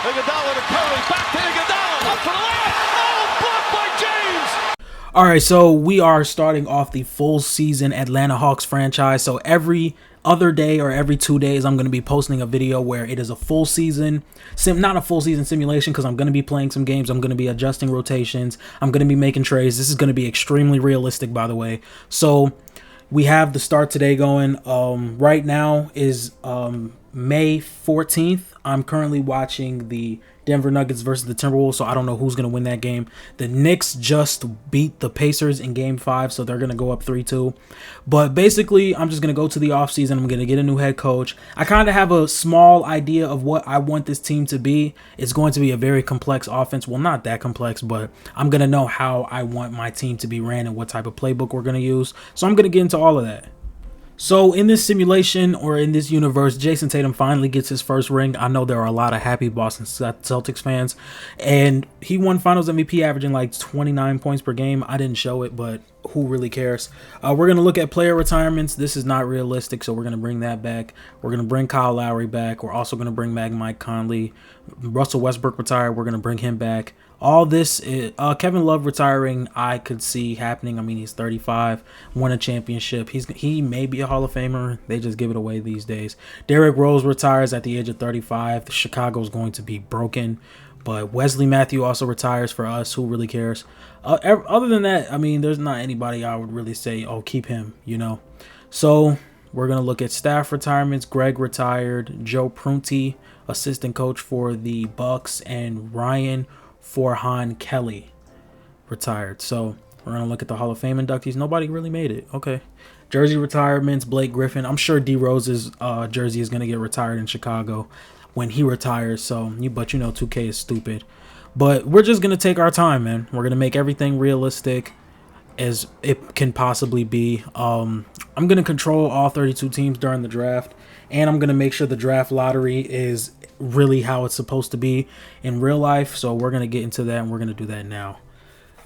Iguodala to Curry, back to Iguodala, up for the layup. Oh, blocked by James. All right, so we are starting off the full season Atlanta Hawks franchise. So every other day or every 2 days, I'm going to be posting a video where it is a full season, not a full season simulation, because I'm going to be playing some games. I'm going to be adjusting rotations. I'm going to be making trades. This is going to be extremely realistic, by the way. So we have the start today going. Right now is May 14th. I'm currently watching the Denver Nuggets versus the Timberwolves, so I don't know who's going to win that game. The Knicks just beat the Pacers in Game 5, so they're going to go up 3-2. But basically, I'm just going to go to the offseason. I'm going to get a new head coach. I kind of have a small idea of what I want this team to be. It's going to be a very complex offense. Well, not that complex, but I'm going to know how I want my team to be ran and what type of playbook we're going to use. So I'm going to get into all of that. So in this simulation, or in this universe, Jason Tatum finally gets his first ring. I know there are a lot of happy Boston Celtics fans, and he won Finals MVP averaging like 29 points per game. I didn't show it, but who really cares? We're going to look at player retirements. This is not realistic, so we're going to bring that back. We're going to bring Kyle Lowry back. We're also going to bring back Mike Conley. Russell Westbrook retired. We're going to bring him back. All this is, Kevin Love retiring, I could see happening. I mean, he's 35, won a championship. He may be a Hall of Famer. They just give it away these days. Derrick Rose retires at the age of 35. Chicago's going to be broken. But Wesley Matthews also retires for us. Who really cares? Other than that, I mean, there's not anybody I would really say, oh, keep him, you know. So we're going to look at staff retirements. Greg retired. Joe Prunty, assistant coach for the Bucks, and Ryan Forhan Kelly retired. So we're going to look at the Hall of Fame inductees. Nobody really made it. Okay. Jersey retirements, Blake Griffin. I'm sure D Rose's jersey is going to get retired in Chicago when he retires. But you know, 2K is stupid. But we're just going to take our time, man. We're going to make everything realistic as it can possibly be. I'm going to control all 32 teams during the draft, and I'm going to make sure the draft lottery is really how it's supposed to be in real life. So we're going to get into that, and we're going to do that now.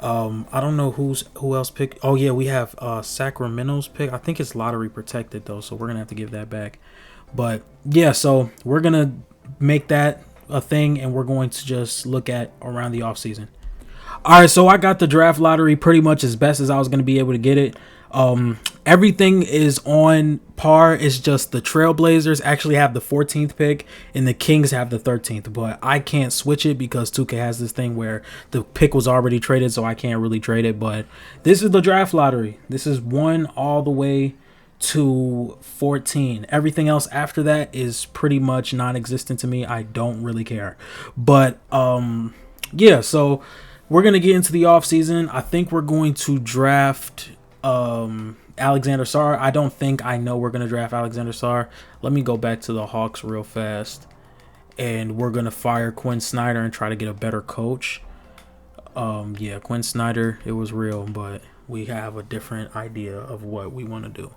I don't know who else picked. Oh yeah, we have Sacramento's pick. I think it's lottery protected though, so we're going to have to give that back. But yeah, so we're going to make that a thing, and we're going to just look at around the offseason. All right, so I got the draft lottery pretty much as best as I was going to be able to get it. Everything is on par. It's just the Trailblazers actually have the 14th pick and the Kings have the 13th, but I can't switch it because 2K has this thing where the pick was already traded, so I can't really trade it. But this is the draft lottery. This is 1 all the way to 14. Everything else after that is pretty much non-existent to me. I don't really care. But yeah, so we're going to get into the offseason. I think we're going to draft Alexander Sarr. I don't think I know we're going to draft Alexander Sarr. Let me go back to the Hawks real fast. And we're going to fire Quinn Snyder and try to get a better coach. Yeah, Quinn Snyder, it was real, but we have a different idea of what we want to do.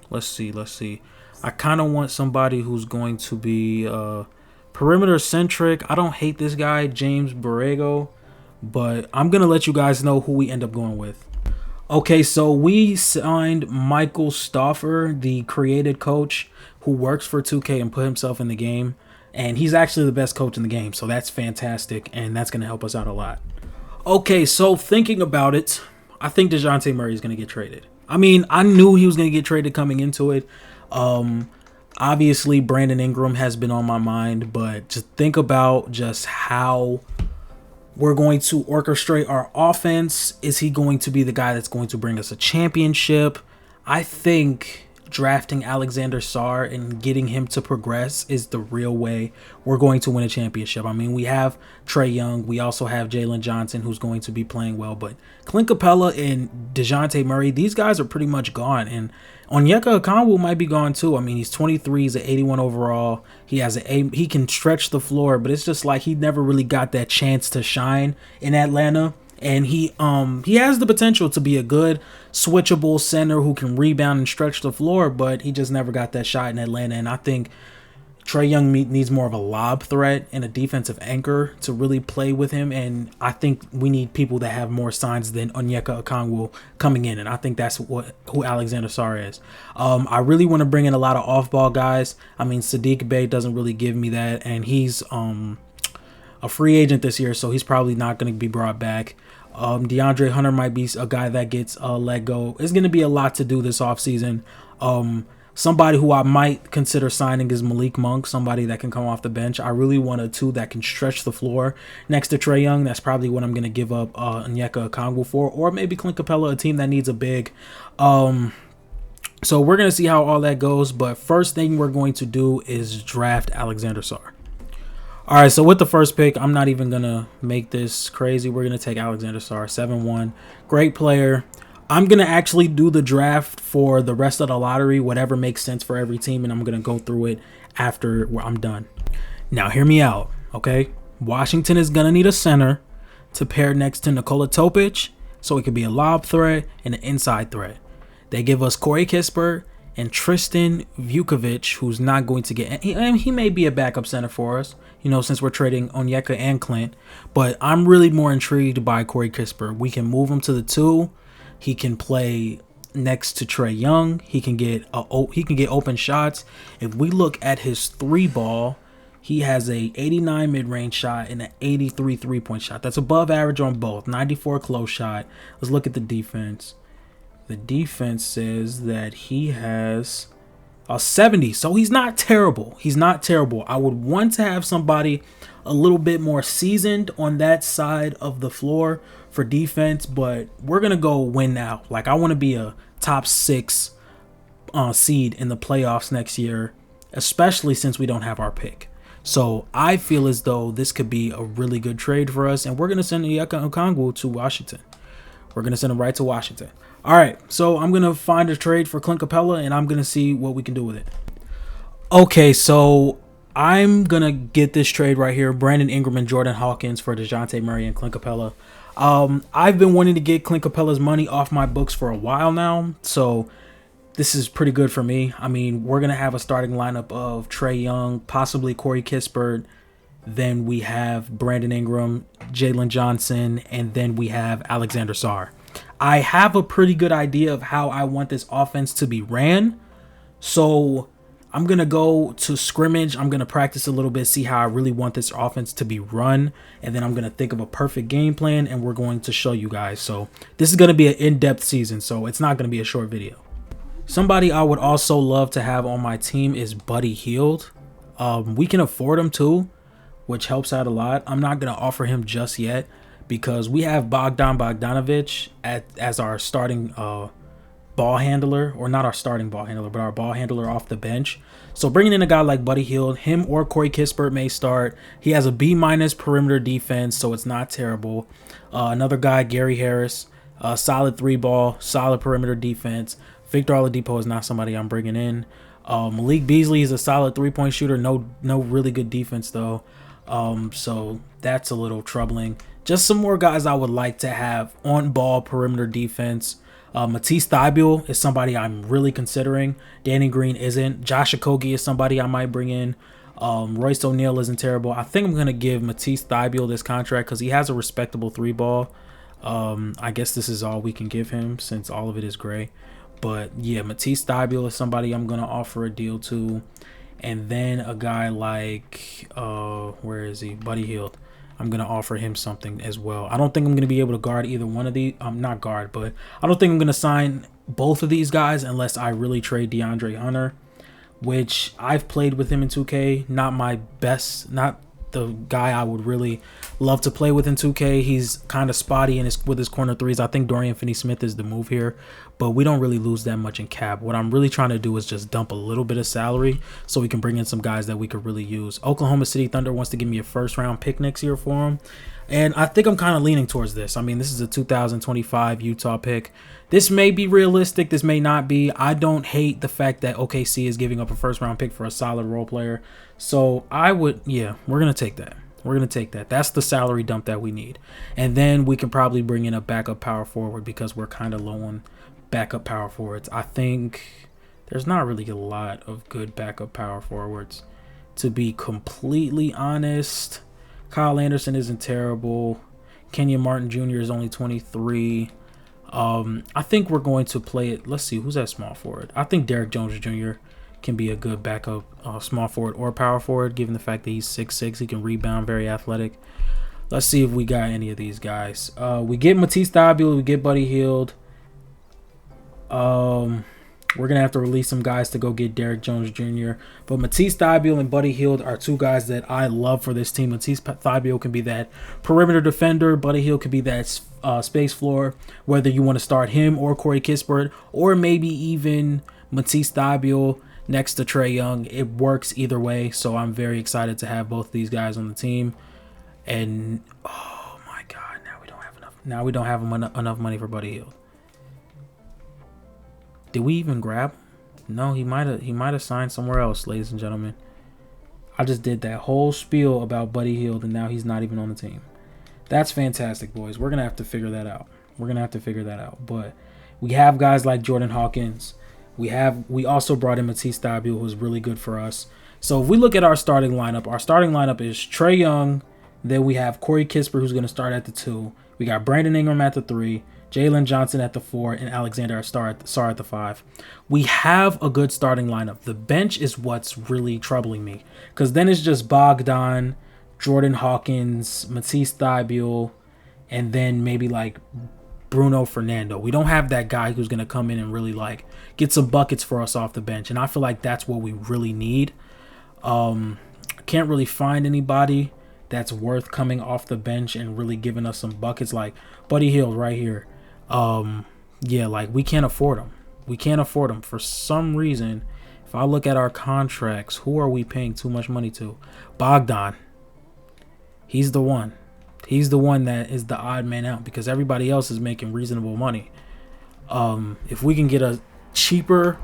Let's see. I kind of want somebody who's going to be perimeter centric. I don't hate this guy, James Borrego, but I'm going to let you guys know who we end up going with. Okay, so we signed Michael Stauffer, the created coach who works for 2K and put himself in the game. And he's actually the best coach in the game, so that's fantastic, and that's going to help us out a lot. Okay, so thinking about it, I think DeJounte Murray is going to get traded. I mean, I knew he was going to get traded coming into it. Obviously, Brandon Ingram has been on my mind, but just think about just how we're going to orchestrate our offense. Is he going to be the guy that's going to bring us a championship? I think drafting Alexander Sarr and getting him to progress is the real way we're going to win a championship. I mean, we have Trae Young. We also have Jalen Johnson, who's going to be playing well. But Clint Capella and DeJounte Murray, these guys are pretty much gone. And Onyeka Okongwu might be gone too. I mean, he's 23. He's an 81 overall. He can stretch the floor, but it's just like he never really got that chance to shine in Atlanta. And he has the potential to be a good switchable center who can rebound and stretch the floor, but he just never got that shot in Atlanta. And I think Trae Young needs more of a lob threat and a defensive anchor to really play with him, and I think we need people that have more signs than Onyeka Okongwu coming in, and I think that's who Alexander Sarr is. I really want to bring in a lot of off-ball guys. I mean, Sadiq Bey doesn't really give me that, and he's a free agent this year, so he's probably not going to be brought back. DeAndre Hunter might be a guy that gets let go. It's going to be a lot to do this offseason. Somebody who I might consider signing is Malik Monk, somebody that can come off the bench. I really want a two that can stretch the floor next to Trae Young. That's probably what I'm going to give up Onyeka Okongwu for, or maybe Clint Capella, a team that needs a big. So we're going to see how all that goes, but first thing we're going to do is draft Alexander Sarr. All right, so with the first pick, I'm not even going to make this crazy. We're going to take Alexander Sarr, 7-1. Great player. I'm going to actually do the draft for the rest of the lottery, whatever makes sense for every team, and I'm going to go through it after I'm done. Now, hear me out, okay? Washington is going to need a center to pair next to Nikola Topic, so it could be a lob threat and an inside threat. They give us Corey Kispert and Tristan Vukovic, who's not going to get... He may be a backup center for us, since we're trading Onyeka and Clint, but I'm really more intrigued by Corey Kispert. We can move him to the 2. He can play next to Trae Young. He can get open shots. If we look at his 3-ball, he has a 89 mid-range shot and an 83 3-point shot. That's above average on both. 94 close shot. Let's look at the defense. The defense says that he has a 70. So he's not terrible. He's not terrible. I would want to have somebody a little bit more seasoned on that side of the floor for defense, but we're going to go win now. Like, I want to be a top 6 seed in the playoffs next year, especially since we don't have our pick. So I feel as though this could be a really good trade for us, and we're going to send Onyeka Okongwu to Washington. We're going to send him right to Washington. All right, so I'm going to find a trade for Clint Capella, and I'm going to see what we can do with it. Okay, so I'm going to get this trade right here. Brandon Ingram and Jordan Hawkins for DeJounte Murray and Clint Capella. I've been wanting to get Clint Capella's money off my books for a while now, so this is pretty good for me. I mean, we're going to have a starting lineup of Trae Young, possibly Corey Kispert, then we have Brandon Ingram, Jalen Johnson, and then we have Alexander Sarr. I have a pretty good idea of how I want this offense to be ran, so I'm going to go to scrimmage. I'm going to practice a little bit, see how I really want this offense to be run, and then I'm going to think of a perfect game plan, and we're going to show you guys. So this is going to be an in-depth season, so it's not going to be a short video. Somebody I would also love to have on my team is Buddy Hield. We can afford him too, which helps out a lot. I'm not going to offer him just yet because we have Bogdan Bogdanovic as our starting ball handler, or not our starting ball handler, but our ball handler off the bench. So bringing in a guy like Buddy Hield, him or Corey Kispert may start. He has a B- perimeter defense, so it's not terrible. Another guy, Gary Harris, solid 3-ball, solid perimeter defense. Victor Oladipo is not somebody I'm bringing in. Malik Beasley is a solid 3-point shooter. No really good defense though. So that's a little troubling. Just some more guys I would like to have on ball perimeter defense. Matisse Thybulle is somebody I'm really considering. Danny Green isn't. Josh Okogie is somebody I might bring in. Royce O'Neal isn't terrible. I think I'm going to give Matisse Thybulle this contract because he has a respectable 3-ball. I guess this is all we can give him since all of it is gray. But yeah, Matisse Thybulle is somebody I'm going to offer a deal to. And then a guy like, where is he? Buddy Hield. I'm going to offer him something as well. I don't think I'm going to be able to guard either one of these. Not guard, but I don't think I'm going to sign both of these guys unless I really trade DeAndre Hunter, which I've played with him in 2K. Not my best, not the guy I would really love to play with in 2K. He's kind of spotty with his corner threes. I think Dorian Finney-Smith is the move here, but we don't really lose that much in cap. What I'm really trying to do is just dump a little bit of salary so we can bring in some guys that we could really use. Oklahoma City Thunder wants to give me a first-round pick next year for him, and I think I'm kind of leaning towards this. I mean, this is a 2025 Utah pick. This may be realistic. This may not be. I don't hate the fact that OKC is giving up a first-round pick for a solid role player. So I would, yeah, we're going to take that. We're going to take that. That's the salary dump that we need. And then we can probably bring in a backup power forward because we're kind of low on backup power forwards. I think there's not really a lot of good backup power forwards, to be completely honest. Kyle Anderson isn't terrible. Kenyon Martin Jr. is only 23. I think we're going to play it. Let's see, who's that small forward? I think Derek Jones Jr. can be a good backup small forward or power forward, given the fact that he's 6'6". He can rebound, very athletic. Let's see if we got any of these guys. We get Matisse Thybulle, we get Buddy Hield. We're going to have to release some guys to go get Derek Jones Jr. But Matisse Thybulle and Buddy Hield are two guys that I love for this team. Matisse Thybulle can be that perimeter defender. Buddy Hield could be that space floor, whether you want to start him or Corey Kispert, or maybe even Matisse Thybulle next to Trae Young. It works either way, so I'm very excited to have both of these guys on the team. And, oh my God, now we don't have enough. Now we don't have enough money for Buddy Hield. Did we even grab him? No, he might have signed somewhere else, ladies and gentlemen. I just did that whole spiel about Buddy Hield, and now he's not even on the team. That's fantastic, boys. We're going to have to figure that out. But we have guys like Jordan Hawkins. We also brought in Matisse Thybulle, who's really good for us. So if we look at our starting lineup is Trae Young. Then we have Corey Kispert, who's going to start at the 2. We got Brandon Ingram at the 3. Jalen Johnson at the 4, and Alexander Sarr at the 5. We have a good starting lineup. The bench is what's really troubling me, because then it's just Bogdan, Jordan Hawkins, Matisse Thybulle, and then maybe like Bruno Fernando. We don't have that guy who's going to come in and really like get some buckets for us off the bench, and I feel like that's what we really need. Can't really find anybody that's worth coming off the bench and really giving us some buckets, like Buddy Hield right here. Yeah, like we can't afford them. For some reason. If I look at our contracts, who are we paying too much money to? Bogdan. He's the one that is the odd man out, because everybody else is making reasonable money. If we can get a cheaper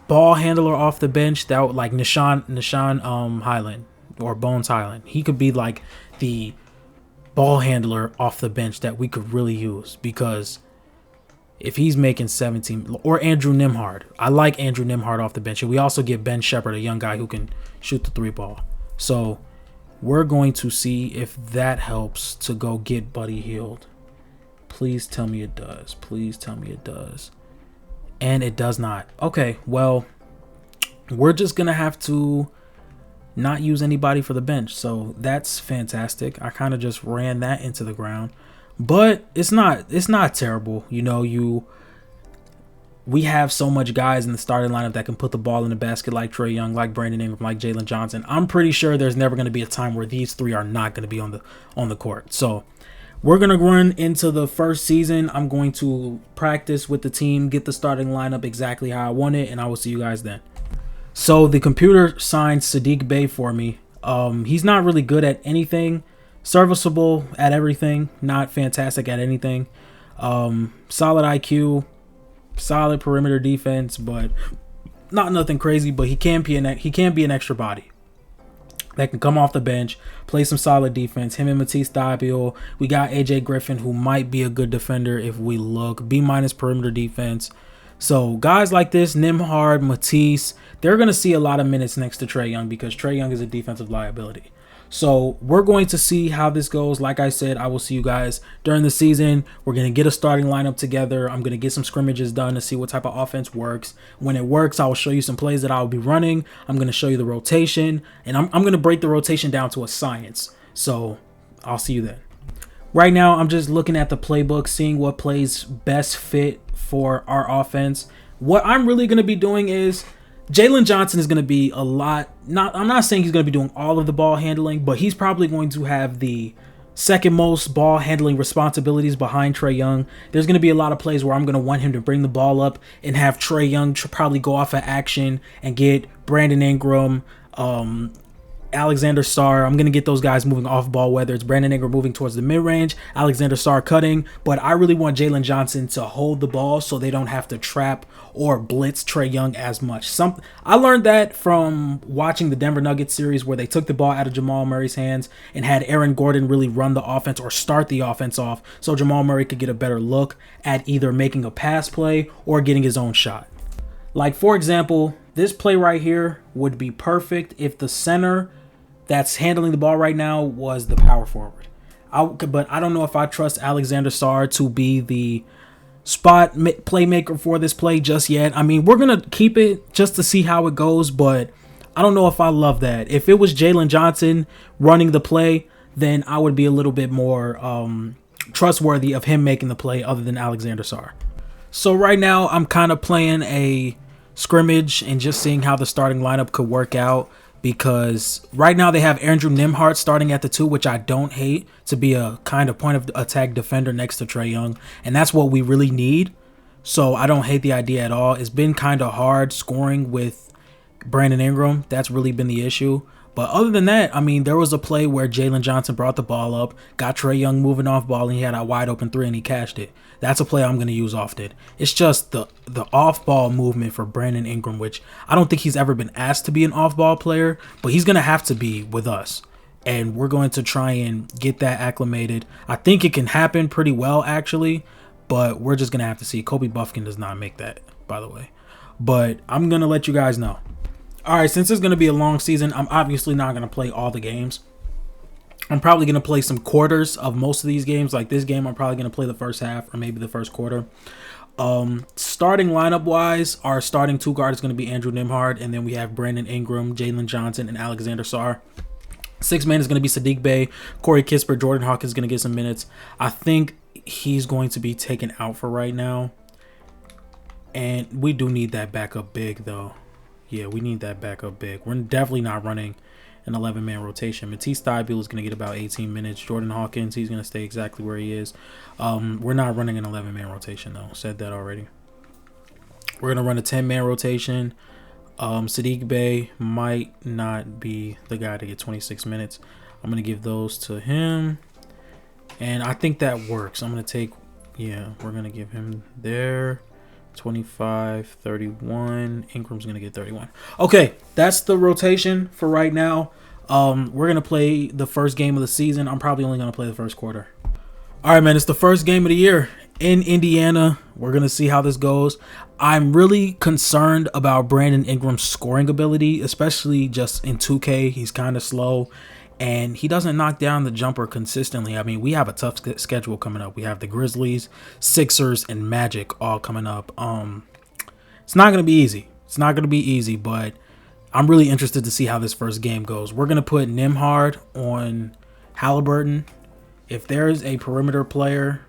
ball handler off the bench, that would, like Nishan Highland or Bones Highland, he could be like the ball handler off the bench that we could really use, because if he's making 17, or Andrew Nimhard. I like Andrew Nimhard off the bench. And we also get Ben Shepherd, a young guy who can shoot the 3 ball. So we're going to see if that helps to go get Buddy Hield. Please tell me it does. Please tell me it does. And it does not. Okay, well, we're just going to have to not use anybody for the bench. So that's fantastic. I kind of just ran that into the ground. But it's not terrible. You know, we have so much guys in the starting lineup that can put the ball in the basket, like Trae Young, like Brandon Ingram, like Jalen Johnson. I'm pretty sure there's never going to be a time where these 3 are not going to be on the court. So we're going to run into the first season. I'm going to practice with the team, get the starting lineup exactly how I want it, and I will see you guys then. So the computer signed Saddiq Bey for me. He's not really good at anything. Serviceable at everything, not fantastic at anything. Solid IQ, solid perimeter defense, but not nothing crazy. But he can be an extra body that can come off the bench, play some solid defense. Him and Matisse Thybulle. We got AJ Griffin, who might be a good defender if we look. B- perimeter defense. So guys like this, Nimhard, Matisse, they're going to see a lot of minutes next to Trae Young, because Trae Young is a defensive liability. So we're going to see how this goes. Like I said, I will see you guys during the season. We're going to get a starting lineup together. I'm going to get some scrimmages done to see what type of offense works. When it works, I will show you some plays that I'll be running. I'm going to show you the rotation, and I'm going to break the rotation down to a science. So I'll see you then. Right now, I'm just looking at the playbook, seeing what plays best fit for our offense. What I'm really going to be doing is Jalen Johnson is going to be a lot. I'm not saying he's going to be doing all of the ball handling, but he's probably going to have the second most ball handling responsibilities behind Trae Young. There's going to be a lot of plays where I'm going to want him to bring the ball up and have Trae Young probably go off of action and get Brandon Ingram, Alexander Sarr. I'm going to get those guys moving off ball, whether it's Brandon Ingram moving towards the mid-range, Alexander Sarr cutting. But I really want Jalen Johnson to hold the ball so they don't have to trap or blitz Trae Young as much. I learned that from watching the Denver Nuggets series, where they took the ball out of Jamal Murray's hands and had Aaron Gordon really run the offense or start the offense off, so Jamal Murray could get a better look at either making a pass play or getting his own shot. Like, for example, This play right here would be perfect if the center that's handling the ball right now was the power forward. But I don't know if I trust Alexander Sarr to be the spot playmaker for this play just yet. I mean, we're going to keep it just to see how it goes, but I don't know if I love that. If it was Jalen Johnson running the play, then I would be a little bit more trustworthy of him making the play other than Alexander Sarr. So right now I'm kind of playing a scrimmage and just seeing how the starting lineup could work out, because right now they have Andrew Nembhard starting at the 2, which I don't hate, to be a kind of point of attack defender next to Trae Young, and that's what we really need. So I don't hate the idea at all. It's been kind of hard scoring with Brandon Ingram. That's really been the issue. But other than that, I mean, there was a play where Jalen Johnson brought the ball up, got Trae Young moving off ball, and he had a wide open 3 and he cashed it. That's a play I'm going to use often. It's just the off-ball movement for Brandon Ingram, which I don't think he's ever been asked to be an off-ball player, but he's going to have to be with us. And we're going to try and get that acclimated. I think it can happen pretty well, actually, but we're just going to have to see. Kobe Buffkin does not make that, by the way. But I'm going to let you guys know. All right, since it's going to be a long season, I'm obviously not going to play all the games. I'm probably going to play some quarters of most of these games. Like this game, I'm probably going to play the first half or maybe the first quarter. Starting lineup-wise, our starting 2 guard is going to be Andrew Nembhard, and then we have Brandon Ingram, Jalen Johnson, and Alexander Sarr. 6 man is going to be Saddiq Bey, Corey Kispert, Jordan Hawkins is going to get some minutes. I think he's going to be taken out for right now. And we do need that backup big, though. Yeah, we need that backup big. We're definitely not running an 11-man rotation. Matisse Thybulle is going to get about 18 minutes. Jordan Hawkins, he's going to stay exactly where he is. We're not running an 11-man rotation, though. Said that already. We're going to run a 10-man rotation. Saddiq Bey might not be the guy to get 26 minutes. I'm going to give those to him. And I think that works. I'm going to take, yeah, we're going to give him there. 25, 31. Ingram's going to get 31. Okay, that's the rotation for right now. We're going to play the first game of the season. I'm probably only going to play the first quarter. All right, man, it's the first game of the year in Indiana. We're going to see how this goes. I'm really concerned about Brandon Ingram's scoring ability, especially just in 2K. He's kind of slow, and he doesn't knock down the jumper consistently. I mean, we have a tough schedule coming up. We have the Grizzlies, Sixers, and Magic all coming up. It's not going to be easy. It's not going to be easy, but I'm really interested to see how this first game goes. We're going to put Nembhard on Halliburton. If there's a perimeter player,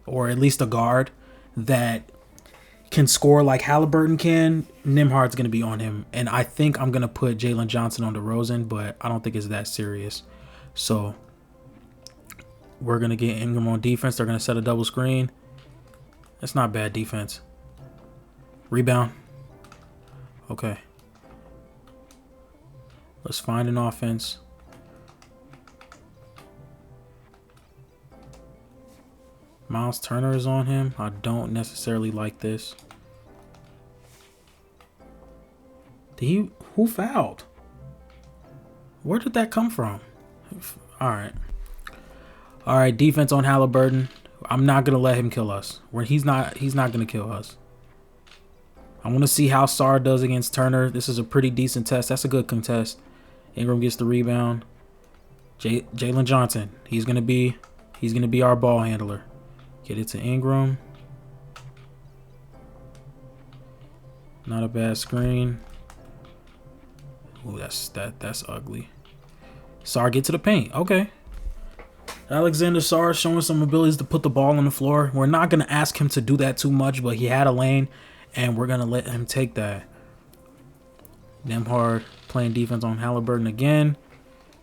or at least a guard, that can score like Halliburton can, Nembhard's going to be on him. And I think I'm going to put Jalen Johnson on DeRozan, but I don't think it's that serious. So we're going to get Ingram on defense. They're going to set a double screen. That's not bad defense. Rebound. Okay. Let's find an offense. Miles Turner is on him. I don't necessarily like this. Who fouled? Where did that come from? All right. All right, defense on Halliburton. I'm not going to let him kill us. He's not going to kill us. I want to see how Sarr does against Turner. This is a pretty decent test. That's a good contest. Ingram gets the rebound. Jalen Johnson. He's going to be our ball handler. Get it to Ingram. Not a bad screen. Ooh, that's ugly. Sarr, get to the paint. Okay. Alexander Sarr showing some abilities to put the ball on the floor. We're not going to ask him to do that too much, but he had a lane, and we're going to let him take that. Nembhard playing defense on Halliburton again.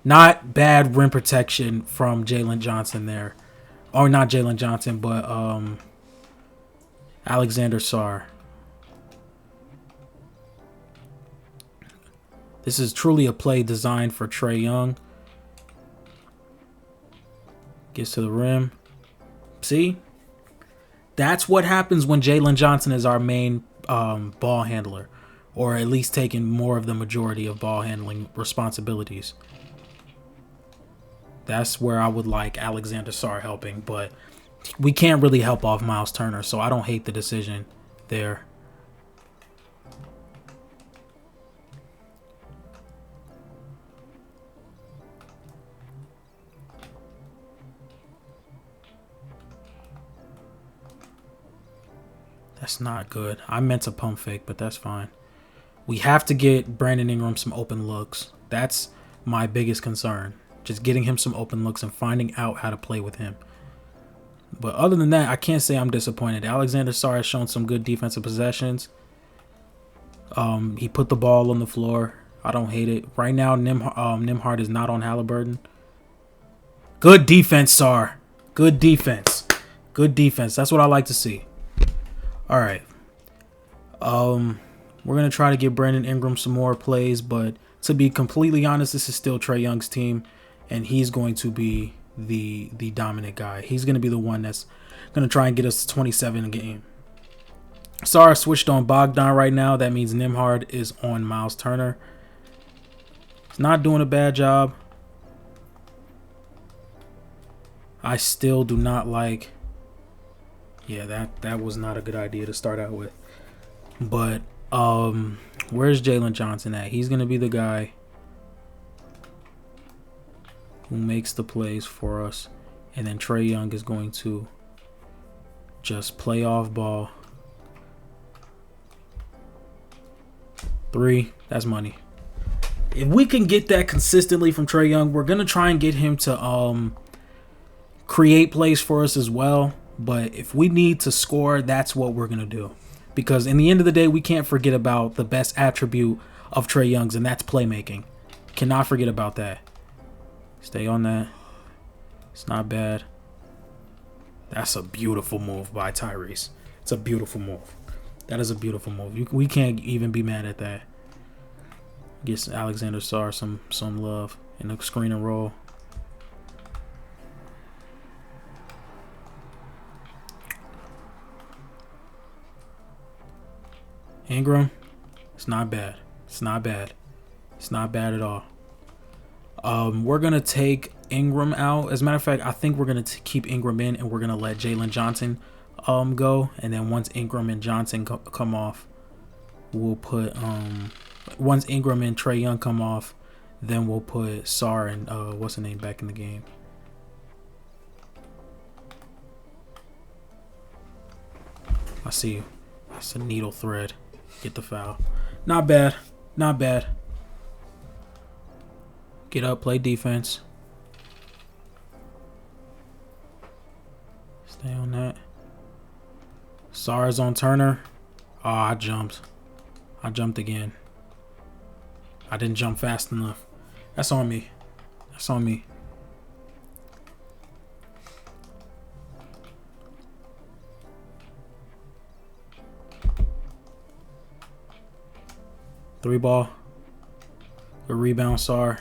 Not bad rim protection from Jalen Johnson there. Or not Jalen Johnson, but Alexander Sarr. This is truly a play designed for Trae Young. Gets to the rim. See? That's what happens when Jalen Johnson is our main ball handler. Or at least taking more of the majority of ball handling responsibilities. That's where I would like Alexander Sarr helping, but we can't really help off Miles Turner, so I don't hate the decision there. That's not good. I meant to pump fake, but that's fine. We have to get Brandon Ingram some open looks. That's my biggest concern. Just getting him some open looks and finding out how to play with him. But other than that, I can't say I'm disappointed. Alexander Sarr has shown some good defensive possessions. He put the ball on the floor. I don't hate it. Right now, Nembhard is not on Halliburton. Good defense, Sarr. Good defense. Good defense. That's what I like to see. All right. We're going to try to get Brandon Ingram some more plays, but to be completely honest, this is still Trae Young's team, and he's going to be the dominant guy. He's going to be the one that's going to try and get us to 27 a game. Sarr switched on Bogdan right now. That means Nembhard is on Miles Turner. He's not doing a bad job. I still do not like... Yeah, that was not a good idea to start out with. But where's Jalen Johnson at? He's going to be the guy who makes the plays for us. And then Trae Young is going to just play off ball. 3, that's money. If we can get that consistently from Trae Young, we're going to try and get him to create plays for us as well. But if we need to score, that's what we're going to do. Because in the end of the day, we can't forget about the best attribute of Trae Young's, and that's playmaking. Cannot forget about that. Stay on that. It's not bad. That's a beautiful move by Tyrese. It's a beautiful move. That is a beautiful move. We can't even be mad at that. Gets Alexander Sarr some love in the screen and roll. Ingram, it's not bad. It's not bad. It's not bad at all. We're going to take Ingram out. As a matter of fact, I think we're going to keep Ingram in, and we're going to let Jalen Johnson go. And then once Ingram and Johnson come off, we'll put once Ingram and Trae Young come off, then we'll put Sarr and what's the name back in the game. I see you. That's a needle thread. Get the foul. Not bad. Not bad. Get up, play defense. Stay on that. Sarr's on Turner. Oh, I jumped. I jumped again. I didn't jump fast enough. That's on me. That's on me. Three ball. Good rebound, Sarr.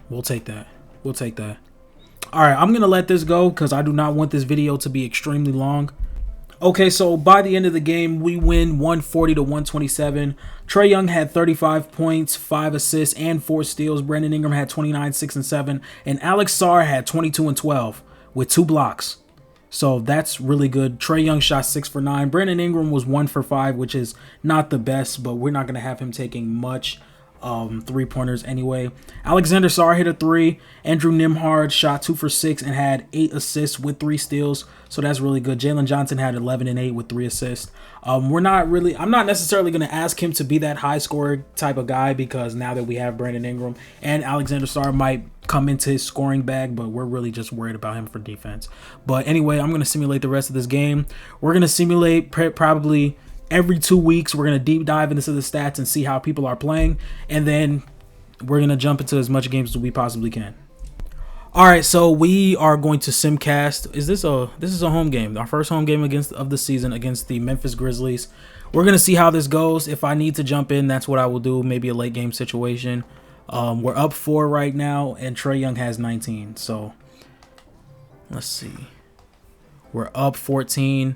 We'll take that. We'll take that. All right, I'm going to let this go because I do not want this video to be extremely long. Okay, so by the end of the game, we win 140 to 127. Trae Young had 35 points, 5 assists, and 4 steals. Brandon Ingram had 29, 6, and 7. And Alex Sarr had 22 and 12 with 2 blocks. So that's really good. Trae Young shot 6 for 9. Brandon Ingram was 1 for 5, which is not the best, but we're not going to have him taking much three-pointers anyway. Alexander Sarr hit a 3. Andrew Nembhard shot 2 for 6 and had 8 assists with 3 steals. So that's really good. Jalen Johnson had 11 and 8 with 3 assists. I'm not necessarily going to ask him to be that high scorer type of guy because now that we have Brandon Ingram and Alexander Sarr might come into his scoring bag, but we're really just worried about him for defense. But anyway, I'm going to simulate the rest of this game. We're going to simulate probably every 2 weeks. We're going to deep dive into the stats and see how people are playing. And then we're going to jump into as much games as we possibly can. All right, so we are going to simcast. This is a home game, our first home game of the season against the Memphis Grizzlies. We're going to see how this goes. If I need to jump in, that's what I will do, maybe a late game situation. We're up 4 right now, and Trae Young has 19. So let's see. We're up 14.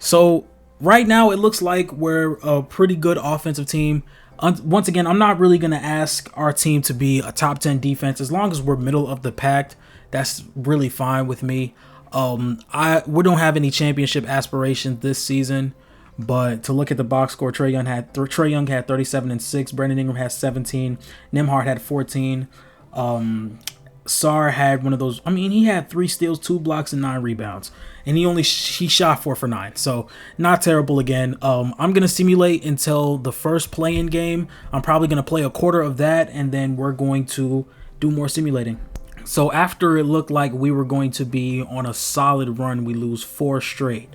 So right now, it looks like we're a pretty good offensive team. Once again, I'm not really going to ask our team to be a top 10 defense. As long as we're middle of the pack, that's really fine with me. We don't have any championship aspirations this season, But to look at the box score, Trae Young had 37 and 6. Brandon Ingram had 17. Nembhard had 14. Sarr had one of those. I mean, he had 3 steals, 2 blocks, and 9 rebounds, and he shot 4 for 9. So not terrible again. I'm gonna simulate until the first play-in game. I'm probably gonna play a quarter of that, and then we're going to do more simulating. So after it looked like we were going to be on a solid run, we lose 4 straight,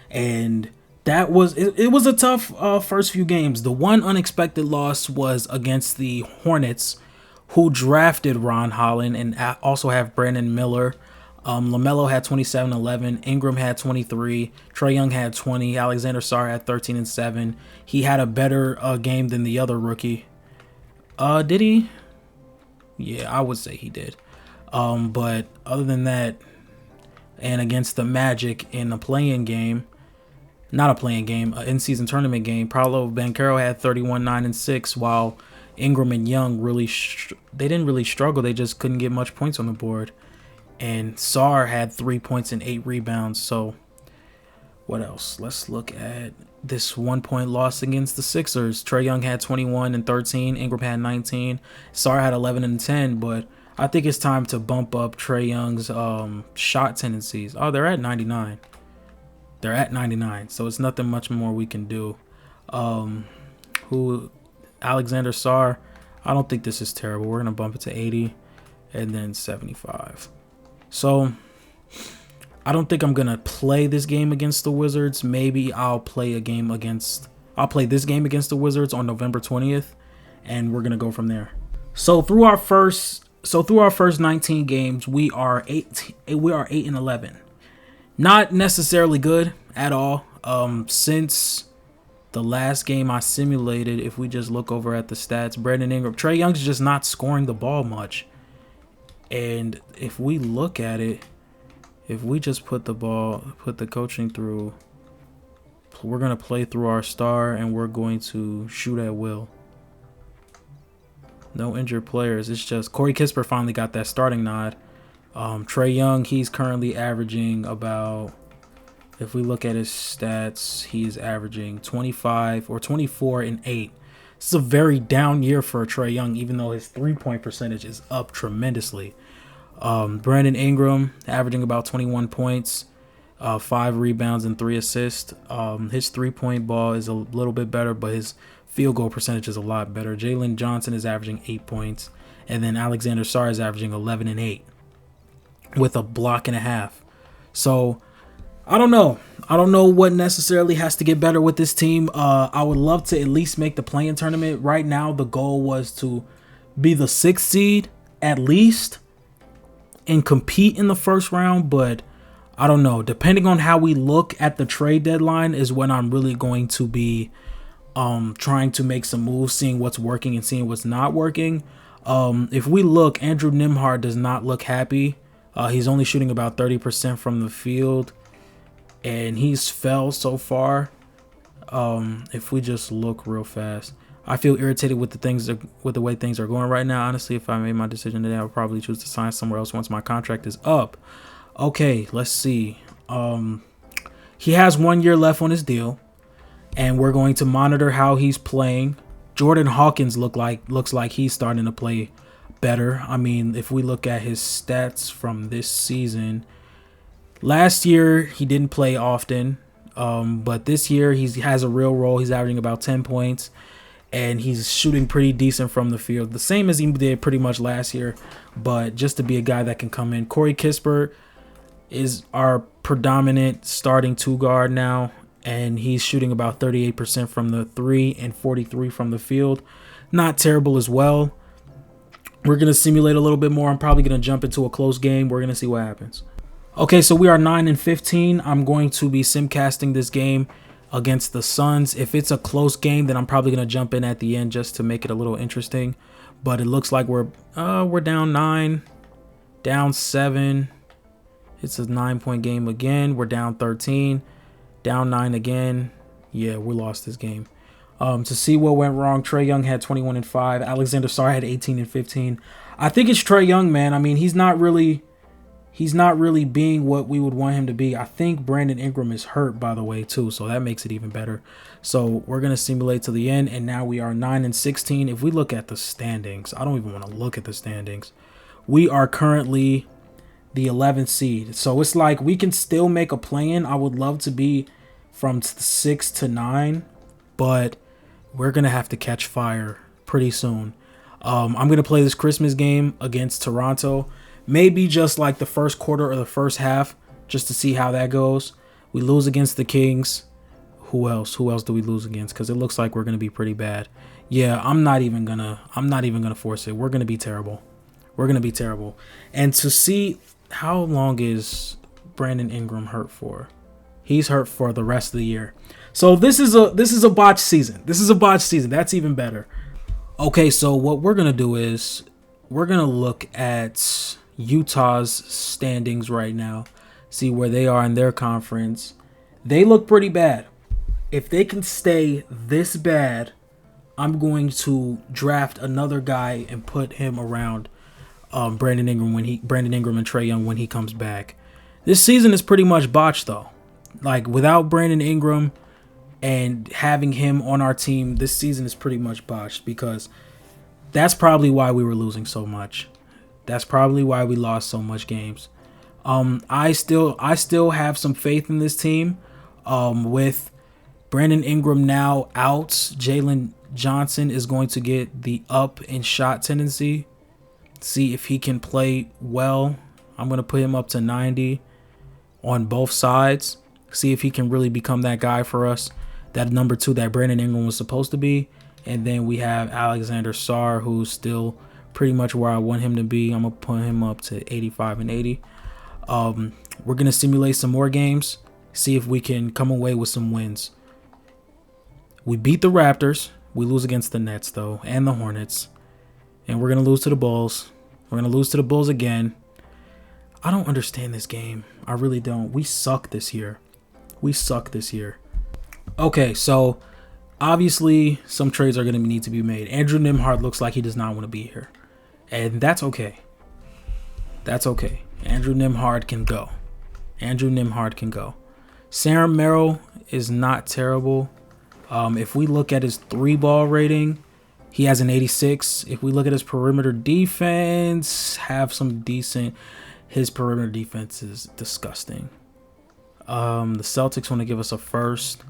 and that was it was a tough first few games. The one unexpected loss was against the Hornets, who drafted Ron Holland and also have Brandon Miller. LaMelo had 27, 11. Ingram had 23. Trae Young had 20. Alexander Sarr had 13 and 7. He had a better game than the other rookie. Did he? Yeah, I would say he did. But other than that, and against the Magic in a play-in game, not a play-in game, an in-season tournament game, Paolo Banchero had 31, 9 and 6, while Ingram and Young they didn't really struggle. They just couldn't get much points on the board. And Sarr had 3 points and 8 rebounds. So what else? Let's look at this 1-point loss against the Sixers. Trae Young had 21 and 13. Ingram had 19. Sarr had 11 and 10. But I think it's time to bump up Trae Young's shot tendencies. Oh, they're at 99. They're at 99. So it's nothing much more we can do. Alexander Sarr, I don't think this is terrible. We're going to bump it to 80 and then 75. So I don't think I'm going to play this game against the Wizards. Maybe I'll play this game against the Wizards on November 20th, and we're going to go from there. So through our first 19 games, we are 8 and 11. Not necessarily good at all. Since the last game I simulated, if we just look over at the stats, Brandon Ingram, Trae Young's just not scoring the ball much. And if we look at it, if we just put the coaching through, we're going to play through our star and we're going to shoot at will. No injured players. It's just Corey Kispert finally got that starting nod. Trae Young, he's currently averaging about, if we look at his stats, he's averaging 25 or 24 and 8. This is a very down year for Trae Young, even though his 3-point percentage is up tremendously. Brandon Ingram averaging about 21 points, 5 rebounds and 3 assists. His 3-point ball is a little bit better, but his field goal percentage is a lot better. Jalen Johnson is averaging 8 points, and then Alexander Sarr is averaging 11 and 8 with a block and a half. So I don't know what necessarily has to get better with this team. I would love to at least make the play-in tournament. Right now, the goal was to be the 6th seed at least and compete in the first round. But I don't know. Depending on how we look at the trade deadline is when I'm really going to be trying to make some moves, seeing what's working and seeing what's not working. If we look, Andrew Nembhard does not look happy. He's only shooting about 30% from the field, and he's fell so far. If we just look real fast, I feel irritated with the way things are going right now. Honestly, if I made my decision today, I would probably choose to sign somewhere else once my contract is up. Okay, let's see. He has 1 year left on his deal, and we're going to monitor how he's playing. Jordan Hawkins looks like he's starting to play better. I mean, if we look at his stats from this season, last year he didn't play often, but this year he has a real role. He's averaging about 10 points, and he's shooting pretty decent from the field, the same as he did pretty much last year, but just to be a guy that can come in. Corey Kispert is our predominant starting 2 guard now, and he's shooting about 38% from the 3 and 43 from the field. Not terrible as well. We're going to simulate a little bit more. I'm probably going to jump into a close game. We're going to see what happens. Okay, so we are 9 and 15. I'm going to be simcasting this game against the Suns. If it's a close game, then I'm probably going to jump in at the end just to make it a little interesting. But it looks like we're down 9, down 7. It's a 9-point game again. We're down 13, down 9 again. Yeah, we lost this game. To see what went wrong, Trae Young had 21 and 5. Alexander Sarr had 18 and 15. I think it's Trae Young, man. I mean, he's not really he's not really being what we would want him to be. I think Brandon Ingram is hurt, by the way, too, so that makes it even better. So we're going to simulate to the end, and now we are 9-16. If we look at the standings, I don't even want to look at the standings. We are currently the 11th seed, so it's like we can still make a play-in. I would love to be from 6 to 9, but we're going to have to catch fire pretty soon. I'm going to play this Christmas game against Toronto. Maybe just like the first quarter or the first half, just to see how that goes. We lose against the Kings. Who else? Who else do we lose against? Because it looks like we're going to be pretty bad. Yeah, I'm not even gonna force it. We're going to be terrible. We're going to be terrible. And to see how long is Brandon Ingram hurt for? He's hurt for the rest of the year. So this is a botched season. This is a botched season. That's even better. Okay, so what we're going to do is we're going to look at Utah's standings right now, see where they are in their conference. They look pretty bad. If they can stay this bad, I'm going to draft another guy and put him around Brandon Ingram and Trae Young when he comes back. This season is pretty much botched though. Like without Brandon Ingram and having him on our team, this season is pretty much botched because that's probably why we were losing so much. That's probably why we lost so much games. I still have some faith in this team. With Brandon Ingram now out, Jalen Johnson is going to get the up in shot tendency. See if he can play well. I'm going to put him up to 90 on both sides. See if he can really become that guy for us. That number 2 that Brandon Ingram was supposed to be. And then we have Alexander Sarr, who's still pretty much where I want him to be. I'm going to put him up to 85 and 80. We're going to simulate some more games. See if we can come away with some wins. We beat the Raptors. We lose against the Nets, though, and the Hornets. And we're going to lose to the Bulls. We're going to lose to the Bulls again. I don't understand this game. I really don't. We suck this year. Okay, so obviously some trades are going to need to be made. Andrew Nembhard looks like he does not want to be here. And that's okay. Andrew Nembhard can go. Sam Merrill is not terrible. If we look at his 3-ball rating, he has an 86. If we look at his perimeter defense, his perimeter defense is disgusting. The Celtics want to give us a first.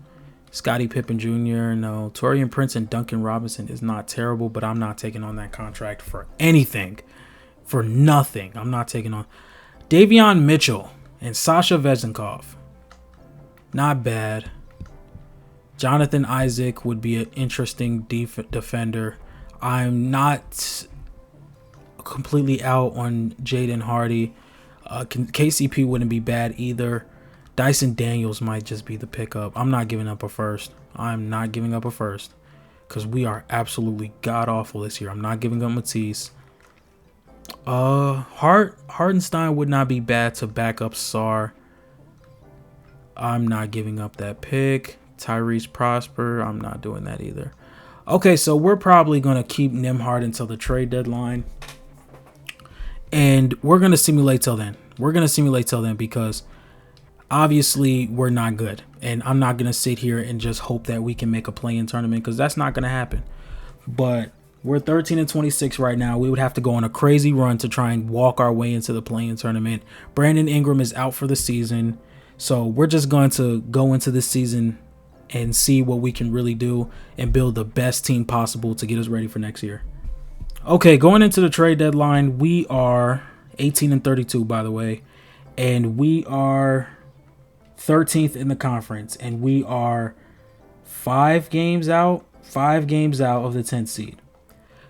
Scottie Pippen Jr., no. Taurean Prince and Duncan Robinson is not terrible, but I'm not taking on that contract for anything. For nothing. I'm not taking on. Davion Mitchell and Sasha Vezenkov. Not bad. Jonathan Isaac would be an interesting defender. I'm not completely out on Jaden Hardy. KCP wouldn't be bad either. Dyson Daniels might just be the pickup. I'm not giving up a first. Because we are absolutely god-awful this year. I'm not giving up Matisse. Hartenstein would not be bad to back up Sarr. I'm not giving up that pick. Tyrese Prosper, I'm not doing that either. Okay, so we're probably going to keep Nembhard until the trade deadline. And we're going to simulate till then. Because obviously we're not good. And I'm not going to sit here and just hope that we can make a play-in tournament because that's not going to happen. But we're 13-26 right now. We would have to go on a crazy run to try and walk our way into the play-in tournament. Brandon Ingram is out for the season. So we're just going to go into this season and see what we can really do and build the best team possible to get us ready for next year. Okay, going into the trade deadline, we are 18-32, by the way, and we are 13th in the conference, and we are 5 games out of the 10th seed.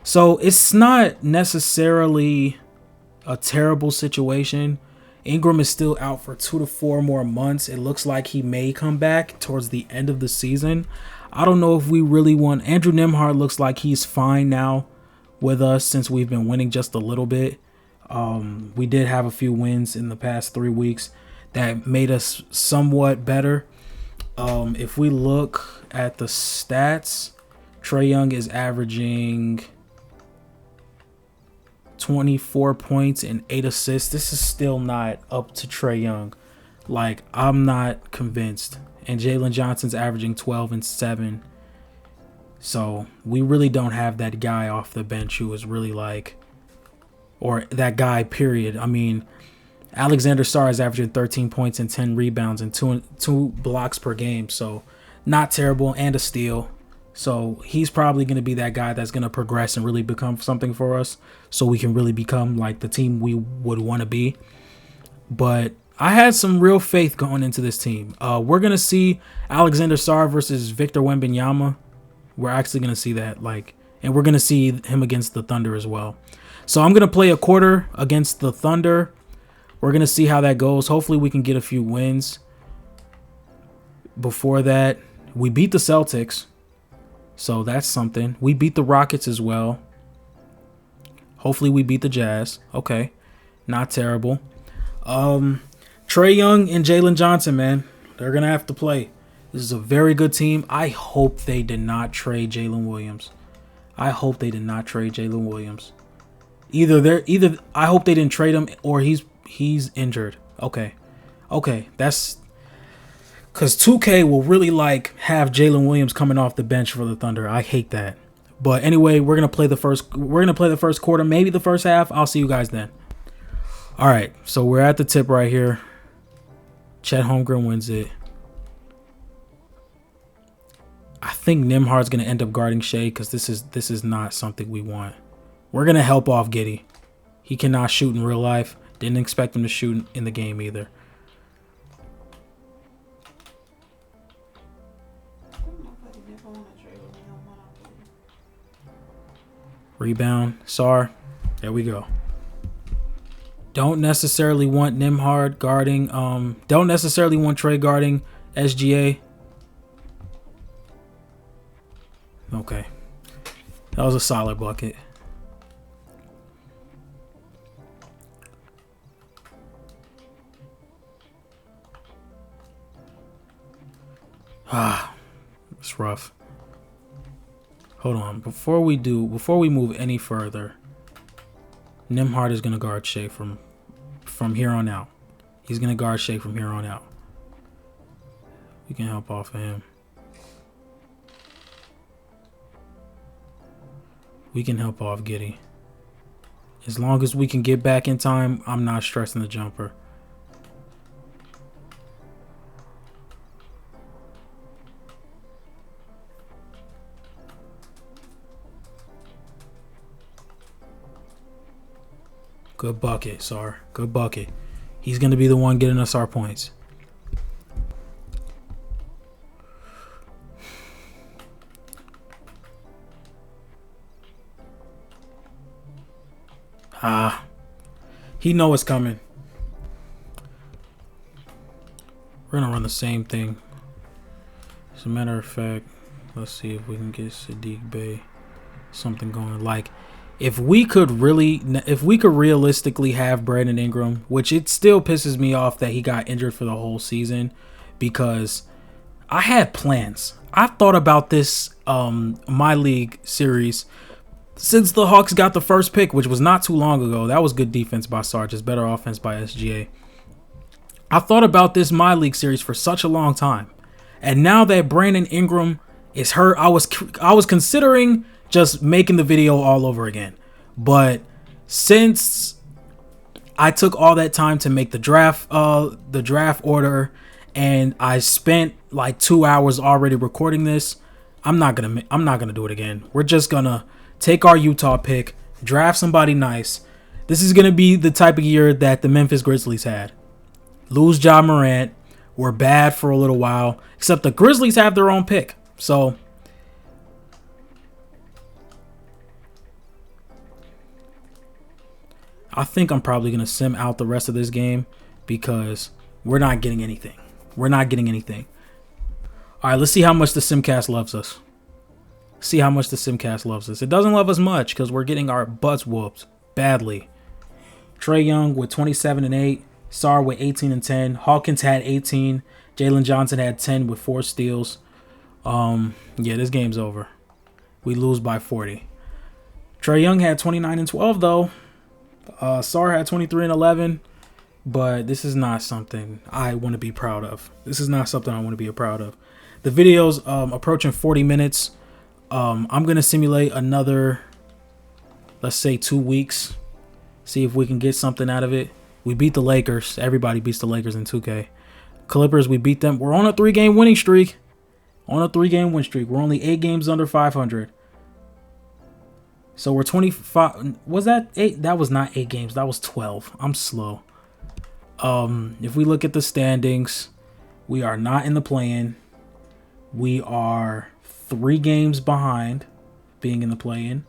So it's not necessarily a terrible situation. Ingram is still out for 2 to 4 more months. It looks like he may come back towards the end of the season. I don't know if we really want. Andrew Nembhard looks like he's fine now with us since we've been winning just a little bit. We did have a few wins in the past 3 weeks that made us somewhat better. If we look at the stats, Trae Young is averaging 24 points and 8 assists. This is still not up to Trae Young. Like, I'm not convinced. And Jalen Johnson's averaging 12 and 7. So we really don't have that guy off the bench who is really like, or that guy, period. I mean, Alexander Sarr is averaging 13 points and 10 rebounds and two blocks per game. So not terrible, and a steal. So he's probably going to be that guy that's going to progress and really become something for us, so we can really become like the team we would want to be. But I had some real faith going into this team. We're going to see Alexander Sarr versus Victor Wembanyama. We're actually going to see that, and we're going to see him against the Thunder as well. So I'm going to play a quarter against the Thunder. We're going to see how that goes. Hopefully we can get a few wins. Before that, we beat the Celtics, so that's something. We beat the Rockets as well. Hopefully we beat the Jazz. Okay, not terrible. Trae Young and Jalen Johnson, man, they're going to have to play. This is a very good team. I hope they did not trade Jalen Williams. I hope they did not trade Jalen Williams. Either I hope they didn't trade him, or he's injured. Okay, that's because 2K will really have Jalen Williams coming off the bench for the Thunder. I hate that. But anyway, we're gonna play the first quarter, maybe the first half. I'll see you guys then. All right, so we're at the tip right here. Chet Holmgren wins it. I think Nembhard's gonna end up guarding Shea because this is not something we want. We're gonna help off Giddey. He cannot shoot in real life. Didn't expect him to shoot in the game either. Rebound, Sarr. There we go. Don't necessarily want Nembhard guarding. Don't necessarily want Trae guarding SGA. Okay, that was a solid bucket. It's rough. Hold on, before we move any further, Nembhard is gonna guard Shea from here on out. He's gonna guard Shea from here on out. We can help off of him. We can help off Giddey. As long as we can get back in time, I'm not stressing the jumper. Good bucket, Sarr. Good bucket. He's going to be the one getting us our points. He know it's coming. We're going to run the same thing. As a matter of fact, let's see if we can get Sadiq Bey something going. If we could realistically have Brandon Ingram, which it still pisses me off that he got injured for the whole season, because I had plans. I thought about this My League series since the Hawks got the first pick, which was not too long ago. That was good defense by Sarge, just better offense by SGA. I thought about this My League series for such a long time, and now that Brandon Ingram is hurt, I was considering just making the video all over again. But since I took all that time to make the draft order, and I spent 2 hours already recording this, I'm not gonna do it again. We're just gonna take our Utah pick, draft somebody nice. This is gonna be the type of year that the Memphis Grizzlies had. Lose Ja Morant, we're bad for a little while, except the Grizzlies have their own pick. So I think I'm probably going to sim out the rest of this game because we're not getting anything. We're not getting anything. All right, let's see how much the Simcast loves us. See how much the Simcast loves us. It doesn't love us much because we're getting our butts whooped badly. Trae Young with 27 and 8. Sarr with 18 and 10. Hawkins had 18. Jalen Johnson had 10 with 4 steals. Yeah, this game's over. We lose by 40. Trae Young had 29 and 12 though. Sarr had 23 and 11, but this is not something I want to be proud of. This is not something I want to be proud of. The video's approaching 40 minutes. I'm going to simulate another, let's say, 2 weeks. See if we can get something out of it. We beat the Lakers. Everybody beats the Lakers in 2K. Clippers, we beat them. We're on a 3-game winning streak. We're only 8 games under 500. So we're 25. Was that 8? That was not 8 games. That was 12. I'm slow. If we look at the standings, we are not in the play-in. We are 3 games behind being in the play-in,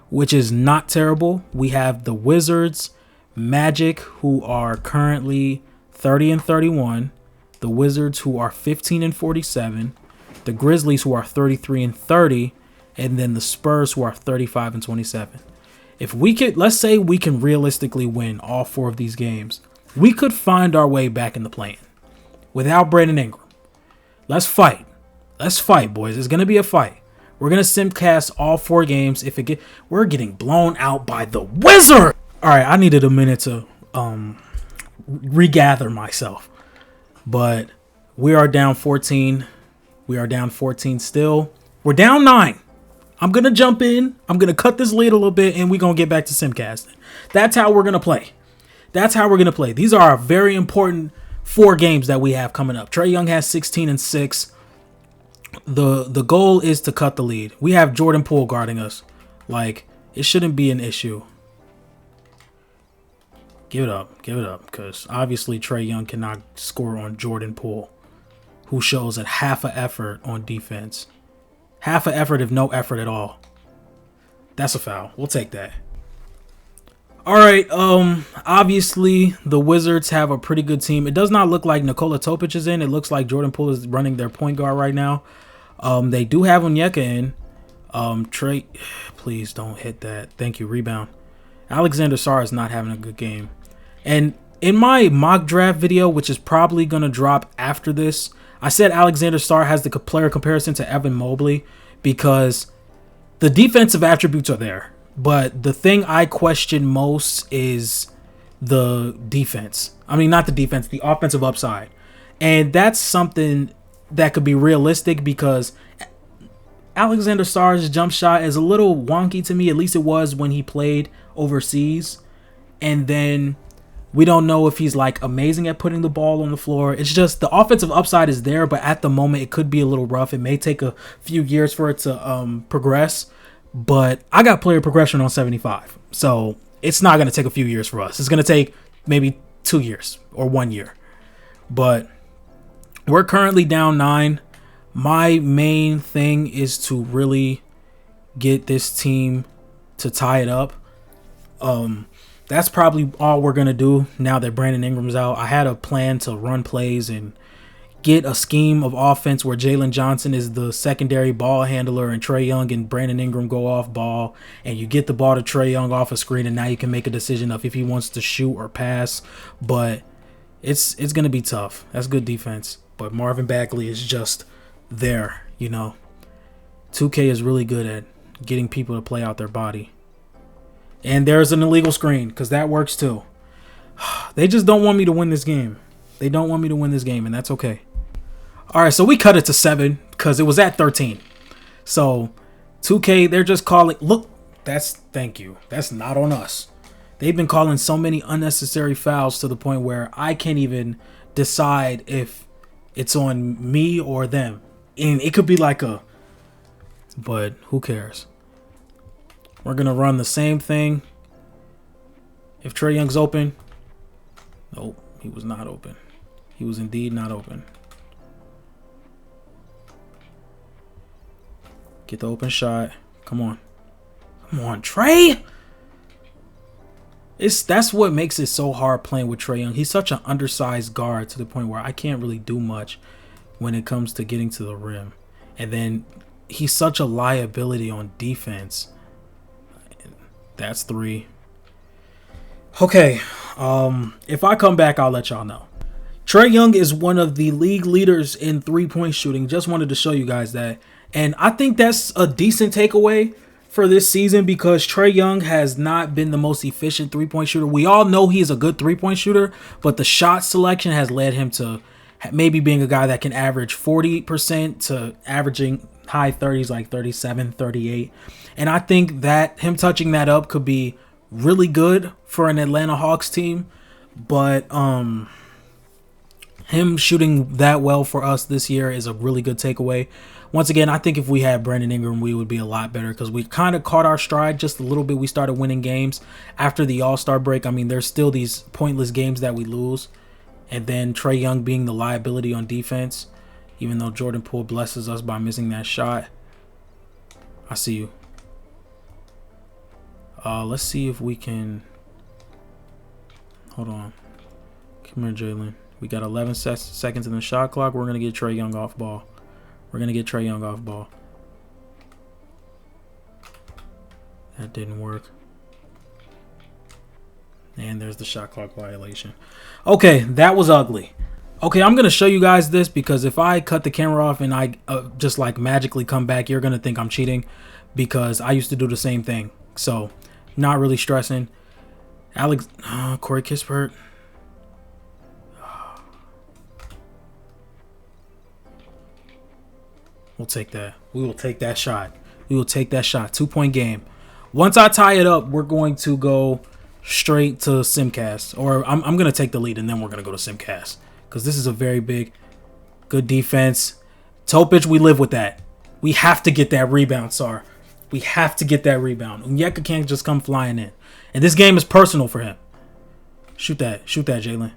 which is not terrible. We have the Wizards, Magic, who are currently 30 and 31. The Wizards, who are 15 and 47. The Grizzlies, who are 33 and 30. And then the Spurs, who are 35 and 27. If we could, let's say we can realistically win all 4 of these games, we could find our way back in the play-in without Brandon Ingram. Let's fight. Let's fight, boys. It's going to be a fight. We're going to simcast all 4 games. We're getting blown out by the Wizard. All right, I needed a minute to regather myself. But we are down 14. We are down 14 still. We're down 9. I'm going to jump in. I'm going to cut this lead a little bit, and we're going to get back to simcasting. That's how we're going to play. These are very important 4 games that we have coming up. Trae Young has 16 and 6. The goal is to cut the lead. We have Jordan Poole guarding us. Like, it shouldn't be an issue. Give it up, because obviously Trae Young cannot score on Jordan Poole, who shows a half an effort on defense. Half an effort, if no effort at all. That's a foul. We'll take that. All right. Obviously, the Wizards have a pretty good team. It does not look like Nikola Topic is in. It looks like Jordan Poole is running their point guard right now. They do have Onyeka in. Trae, please don't hit that. Thank you. Rebound. Alexander Sarr is not having a good game. And in my mock draft video, which is probably going to drop after this, I said Alexander Sarr has the player comparison to Evan Mobley because the defensive attributes are there. But the thing I question most is the defense. I mean, not the defense, the offensive upside. And that's something that could be realistic because Alexander Sarr's jump shot is a little wonky to me. At least it was when he played overseas. And then we don't know if he's like amazing at putting the ball on the floor. It's just the offensive upside is there, but at the moment it could be a little rough. It may take a few years for it to progress, but I got player progression on 75. So it's not going to take a few years for us. It's going to take maybe 2 years or 1 year. But we're currently down 9. My main thing is to really get this team to tie it up. That's probably all we're going to do now that Brandon Ingram's out. I had a plan to run plays and get a scheme of offense where Jalen Johnson is the secondary ball handler and Trae Young and Brandon Ingram go off ball, and you get the ball to Trae Young off a screen, and now you can make a decision of if he wants to shoot or pass. But it's going to be tough. That's good defense. But Marvin Bagley is just there, you know. 2K is really good at getting people to play out their body. And there's an illegal screen because that works too. They just don't want me to win this game. And that's okay. All right, so we cut it to 7 because it was at 13. So 2K, they're just calling. Look, thank you. That's not on us. They've been calling so many unnecessary fouls to the point where I can't even decide if it's on me or them. And it could be like but who cares? We're going to run the same thing. If Trae Young's open. Nope, he was not open. He was indeed not open. Get the open shot. Come on. Come on, Trae. That's what makes it so hard playing with Trae Young. He's such an undersized guard to the point where I can't really do much when it comes to getting to the rim. And then he's such a liability on defense. That's 3. Okay. If I come back, I'll let y'all know. Trae Young is one of the league leaders in 3-point shooting. Just wanted to show you guys that. And I think that's a decent takeaway for this season because Trae Young has not been the most efficient three-point shooter. We all know he's a good three-point shooter, but the shot selection has led him to maybe being a guy that can average 40% to averaging high 30s, like 37, 38. And I think that him touching that up could be really good for an Atlanta Hawks team. But him shooting that well for us this year is a really good takeaway. Once again, I think if we had Brandon Ingram, we would be a lot better because we kind of caught our stride just a little bit. We started winning games after the All-Star break. I mean, there's still these pointless games that we lose. And then Trae Young being the liability on defense, even though Jordan Poole blesses us by missing that shot. I see you. Let's see if we can... Hold on. Come here, Jalen. We got 11 seconds in the shot clock. We're going to get Trae Young off ball. That didn't work. And there's the shot clock violation. Okay, that was ugly. Okay, I'm going to show you guys this because if I cut the camera off and I just like magically come back, you're going to think I'm cheating because I used to do the same thing. So, not really stressing. Corey Kispert. We'll take that. We will take that shot. 2-point game. Once I tie it up, we're going to go straight to Simcast. Or I'm going to take the lead and then we're going to go to Simcast. Because this is a very big, good defense. Topic, we live with that. We have to get that rebound, Sar. We have to get that rebound. Onyeka can't just come flying in. And this game is personal for him. Shoot that, Jalen.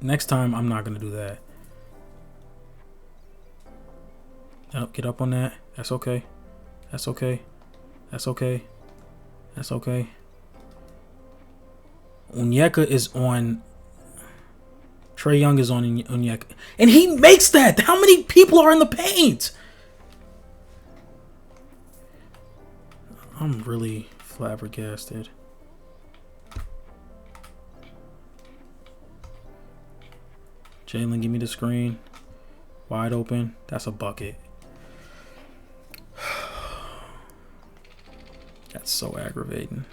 Next time, I'm not going to do that. Oh, get up on that. That's okay. Onyeka is on... Trae Young is on Onyeka. And he makes that! How many people are in the paint? I'm really flabbergasted. Jalen, give me the screen. Wide open. That's a bucket. That's so aggravating.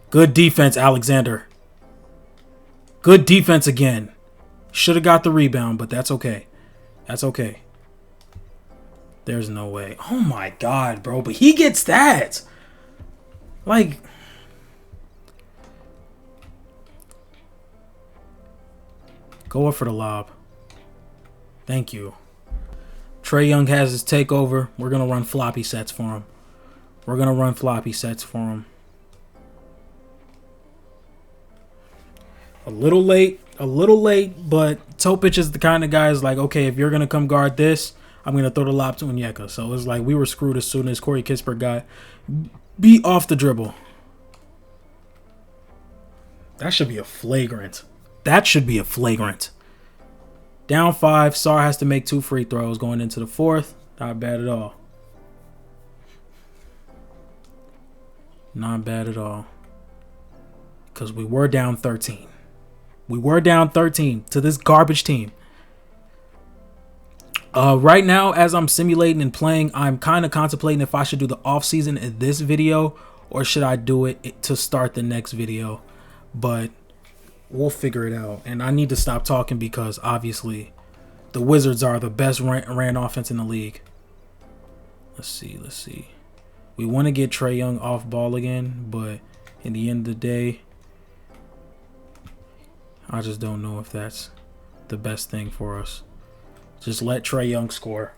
Good defense, Alexander. Good defense again. Should have got the rebound, but that's okay. There's no way. Oh my God, bro. But he gets that. Like... Go up for the lob. Thank you. Trae Young has his takeover. We're going to run floppy sets for him. A little late, but Topic is the kind of guy who's like, okay, if you're going to come guard this, I'm going to throw the lob to Onyeka. So it's like we were screwed as soon as Corey Kispert got beat off the dribble. That should be a flagrant. Down 5. Sar has to make 2 free throws going into the 4th. Not bad at all. Because we were down 13. To this garbage team. Right now, as I'm simulating and playing, I'm kind of contemplating if I should do the off-season in this video or should I do it to start the next video. But... we'll figure it out. And I need to stop talking because obviously the Wizards are the best ran offense in the league. Let's see. We want to get Trae Young off ball again, but in the end of the day, I just don't know if that's the best thing for us. Just let Trae Young score.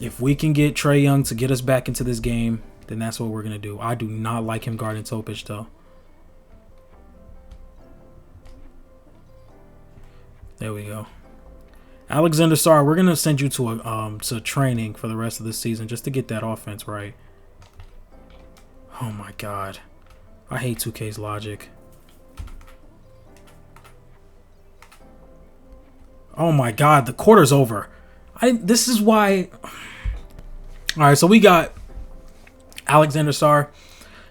If we can get Trae Young to get us back into this game, then that's what we're going to do. I do not like him guarding Topic though. There we go. Alexander Sar, we're going to send you to training for the rest of the season just to get that offense right. Oh my God. I hate 2K's logic. Oh my God, the quarter's over. This is why... Alright, so we got Alexander Sar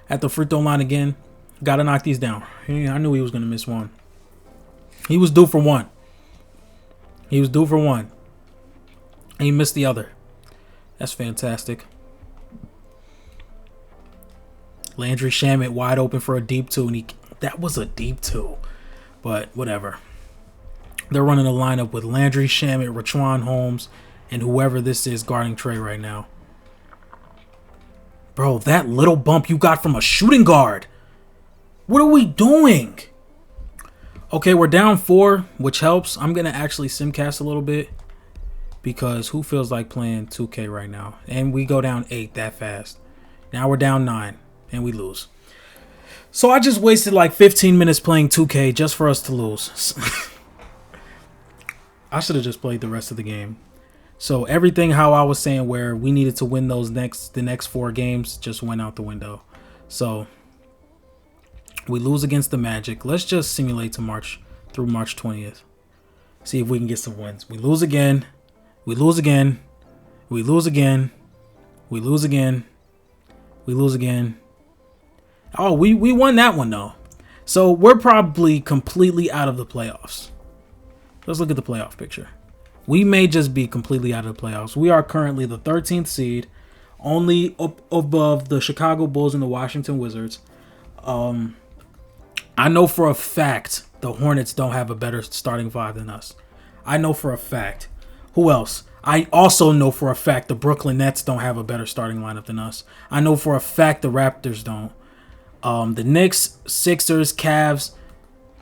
at the free throw line again. Got to knock these down. I knew he was going to miss one. He was due for one. He was due for one. And he missed the other. That's fantastic. Landry Shamet wide open for a deep two, and that was a deep two. But whatever. They're running a lineup with Landry Shamet, Raquan Holmes, and whoever this is guarding Trey right now. Bro, that little bump you got from a shooting guard. What are we doing? Okay, we're down 4, which helps. I'm going to actually simcast a little bit because who feels like playing 2K right now? And we go down 8 that fast. Now we're down 9 and we lose. So I just wasted like 15 minutes playing 2K just for us to lose. I should have just played the rest of the game. So everything how I was saying where we needed to win the next 4 games just went out the window. So we lose against the Magic. Let's just simulate to March 20th. See if we can get some wins. We lose again. We lose again. We lose again. We lose again. We lose again. Oh, we won that one though. So we're probably completely out of the playoffs. Let's look at the playoff picture. We may just be completely out of the playoffs. We are currently the 13th seed, only up above the Chicago Bulls and the Washington Wizards. I know for a fact the Hornets don't have a better starting 5 than us. I know for a fact. Who else? I also know for a fact the Brooklyn Nets don't have a better starting lineup than us. I know for a fact the Raptors don't. The Knicks, Sixers, Cavs,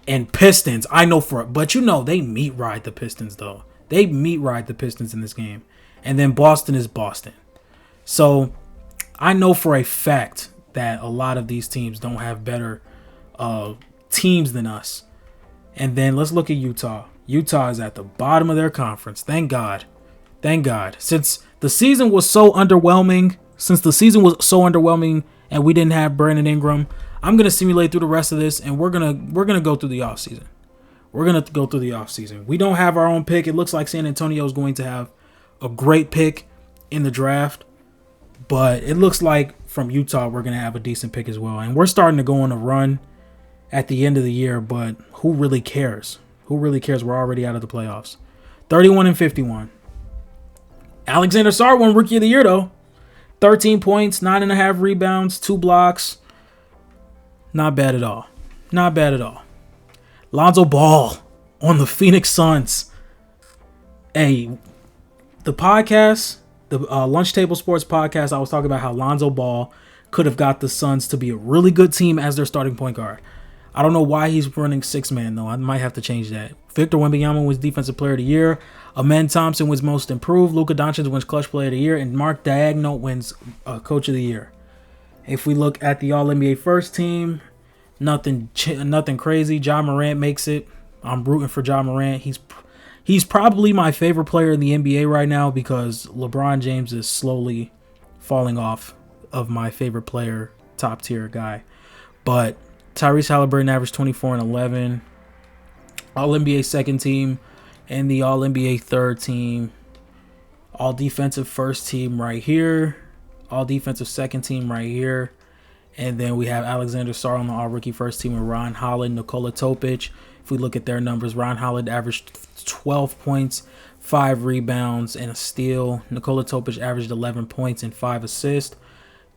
and Pistons. I know for it. But they meat ride the Pistons though. They meat ride the Pistons in this game. And then Boston is Boston. So I know for a fact that a lot of these teams don't have better teams than us. And then let's look at Utah. Utah is at the bottom of their conference. Thank God. Thank God. Since the season was so underwhelming and we didn't have Brandon Ingram, I'm going to simulate through the rest of this and we're going to go through the offseason. We're going to go through the offseason. We don't have our own pick. It looks like San Antonio is going to have a great pick in the draft. But it looks like from Utah, we're going to have a decent pick as well. And we're starting to go on a run at the end of the year. But who really cares? Who really cares? We're already out of the playoffs. 31-51. Alexander Sarr won Rookie of the Year, though. 13 points, 9.5 rebounds, 2 blocks. Not bad at all. Not bad at all. Lonzo Ball on the Phoenix Suns. Hey, the podcast, the Lunch Table Sports podcast, I was talking about how Lonzo Ball could have got the Suns to be a really good team as their starting point guard. I don't know why he's running 6-man, though. I might have to change that. Victor Wembanyama was Defensive Player of the Year. Amen Thompson was Most Improved. Luka Doncic wins Clutch Player of the Year. And Mark Daigneault wins Coach of the Year. If we look at the All-NBA First Team, nothing crazy. Ja Morant makes it. I'm rooting for Ja Morant. He's probably my favorite player in the NBA right now because LeBron James is slowly falling off of my favorite player, top tier guy. But Tyrese Halliburton averaged 24 and 11. All-NBA second team and the All-NBA third team. All-defensive first team right here. All-defensive second team right here. And then we have Alexander Sarr on the All-Rookie first team with Ron Holland, Nikola Topic. If we look at their numbers, Ron Holland averaged 12 points, 5 rebounds, and a steal. Nikola Topic averaged 11 points and 5 assists.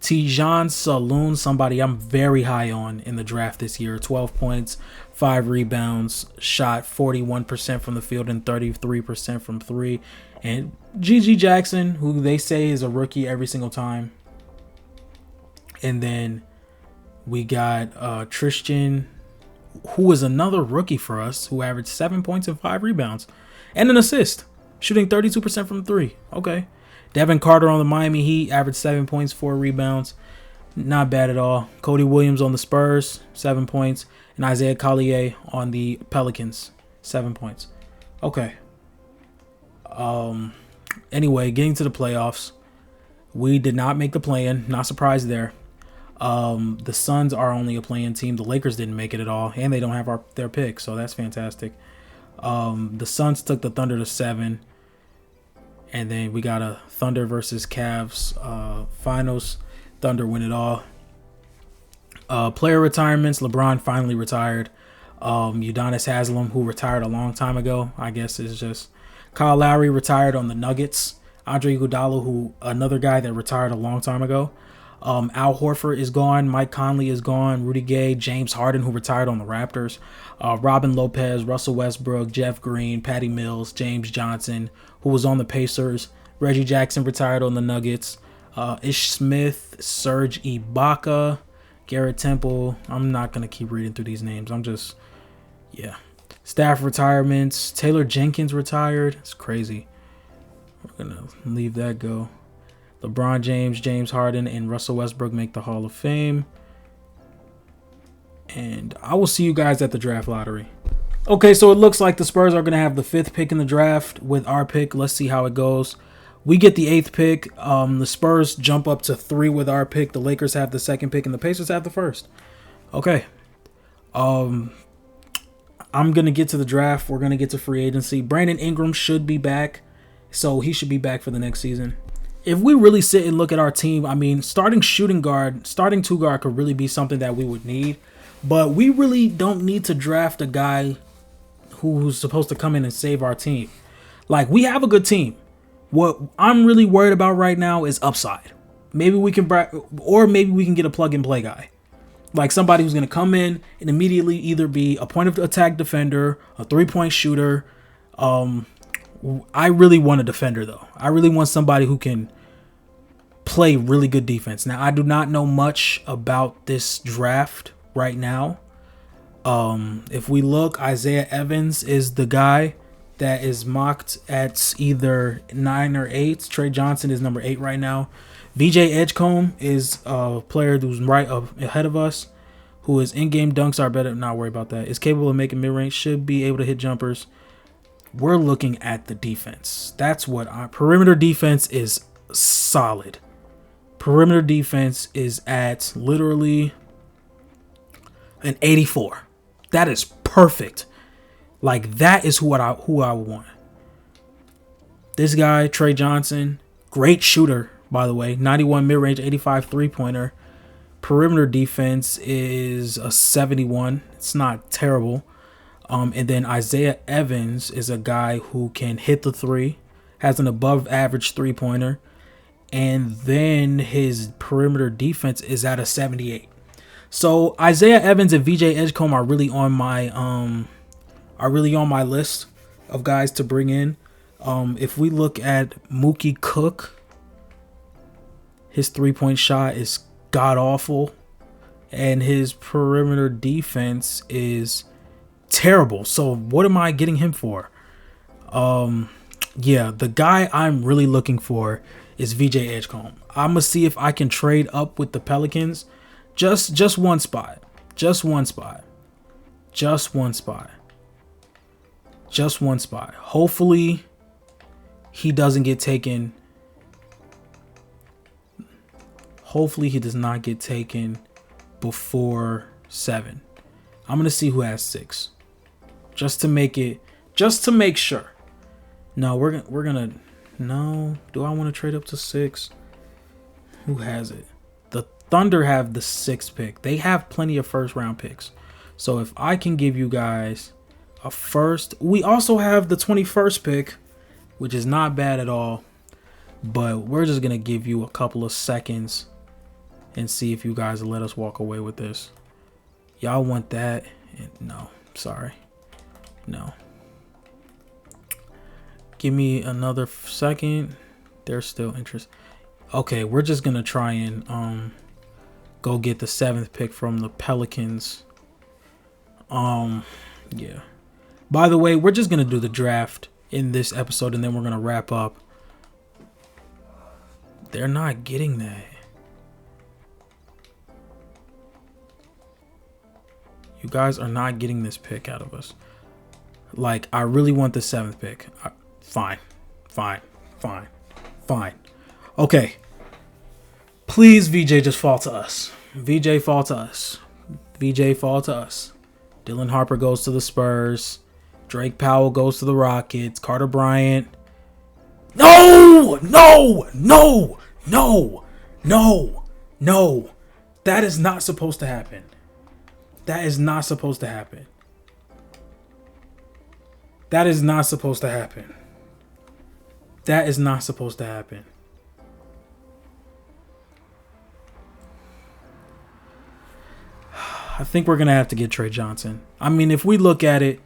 Tijan Saloon, somebody I'm very high on in the draft this year. 12 points, 5 rebounds, shot 41% from the field and 33% from 3. And Gigi Jackson, who they say is a rookie every single time. And then we got Tristan, who is another rookie for us, who averaged 7 points and 5 rebounds and an assist, shooting 32% from 3. Okay. Devin Carter on the Miami Heat averaged 7 points, 4 rebounds. Not bad at all. Cody Williams on the Spurs, 7 points. And Isaiah Collier on the Pelicans, 7 points. Okay. Anyway, getting to the playoffs. We did not make the play-in. Not surprised there. The Suns are only a play-in team. The Lakers didn't make it at all. And they don't have their pick, so that's fantastic. The Suns took the Thunder to 7. And then we got a Thunder versus Cavs finals. Thunder win it all. Player retirements. LeBron finally retired. Udonis Haslem, who retired a long time ago, I guess is just Kyle Lowry retired on the Nuggets. Andre Iguodala, who another guy that retired a long time ago. Al Horford is gone. Mike Conley is gone. Rudy Gay, James Harden, who retired on the Raptors. Robin Lopez, Russell Westbrook, Jeff Green, Patty Mills, James Johnson, who was on the Pacers. Reggie Jackson retired on the Nuggets. Ish Smith, Serge Ibaka, Garrett Temple. I'm not going to keep reading through these names. Yeah. Staff retirements. Taylor Jenkins retired. It's crazy. We're going to leave that go. LeBron James, James Harden, and Russell Westbrook make the Hall of Fame. And I will see you guys at the draft lottery. Okay, so it looks like the Spurs are going to have the 5th pick in the draft with our pick. Let's see how it goes. We get the 8th pick. The Spurs jump up to 3 with our pick. The Lakers have the 2nd pick, and the Pacers have the 1st. Okay. I'm going to get to the draft. We're going to get to free agency. Brandon Ingram should be back, so he should be back for the next season. If we really sit and look at our team, I mean, starting 2 guard could really be something that we would need. But we really don't need to draft a guy who's supposed to come in and save our team. Like, we have a good team. What I'm really worried about right now is upside. Maybe we can get a plug-and-play guy. Like somebody who's going to come in and immediately either be a point of attack defender, a 3-point shooter. I really want a defender, though. I really want somebody who can play really good defense. Now, I do not know much about this draft right now. If we look, Isaiah Evans is the guy that is mocked at either 9 or 8. Trey Johnson is number 8 right now. VJ Edgecombe is a player who's right up ahead of us, who is in-game dunks are better. Not worry about that. Is capable of making mid-range, should be able to hit jumpers. We're looking at the defense. That's what our perimeter defense is solid. Perimeter defense is at literally an 84. That is perfect. Like, that is who I want. This guy, Trey Johnson, great shooter, by the way. 91 mid-range, 85 3-pointer. Perimeter defense is a 71. It's not terrible. And then Isaiah Evans is a guy who can hit the 3, has an above average 3-pointer, and then his perimeter defense is at a 78. So Isaiah Evans and VJ Edgecombe are really on my list of guys to bring in. If we look at Mookie Cook, his 3-point shot is god awful, and his perimeter defense is terrible. So what am I getting him for? Yeah, the guy I'm really looking for is VJ Edgecombe. I'm gonna see if I can trade up with the Pelicans. Just one spot. Just one spot. Hopefully he doesn't get taken. Hopefully he does not get taken before 7. I'm going to see who has 6. Just to make sure. No, we're going to no. Do I want to trade up to 6? Who has it? The Thunder have the 6th pick. They have plenty of first round picks. So if I can give you guys a first, we also have the 21st pick, which is not bad at all. But we're just going to give you a couple of seconds and see if you guys will let us walk away with this. Y'all want that? No, sorry. No. Give me another second. There's still interest. Okay, we're just going to try and go get the 7th pick from the Pelicans. Yeah. By the way, we're just going to do the draft in this episode and then we're going to wrap up. They're not getting that. You guys are not getting this pick out of us. Like, I really want the 7th pick. Fine. Okay. Please, VJ, just fall to us. VJ, fall to us. Dylan Harper goes to the Spurs. Drake Powell goes to the Rockets. Carter Bryant. No! That is not supposed to happen. That is not supposed to happen. That is not supposed to happen. I think we're going to have to get Trey Johnson. I mean, if we look at it,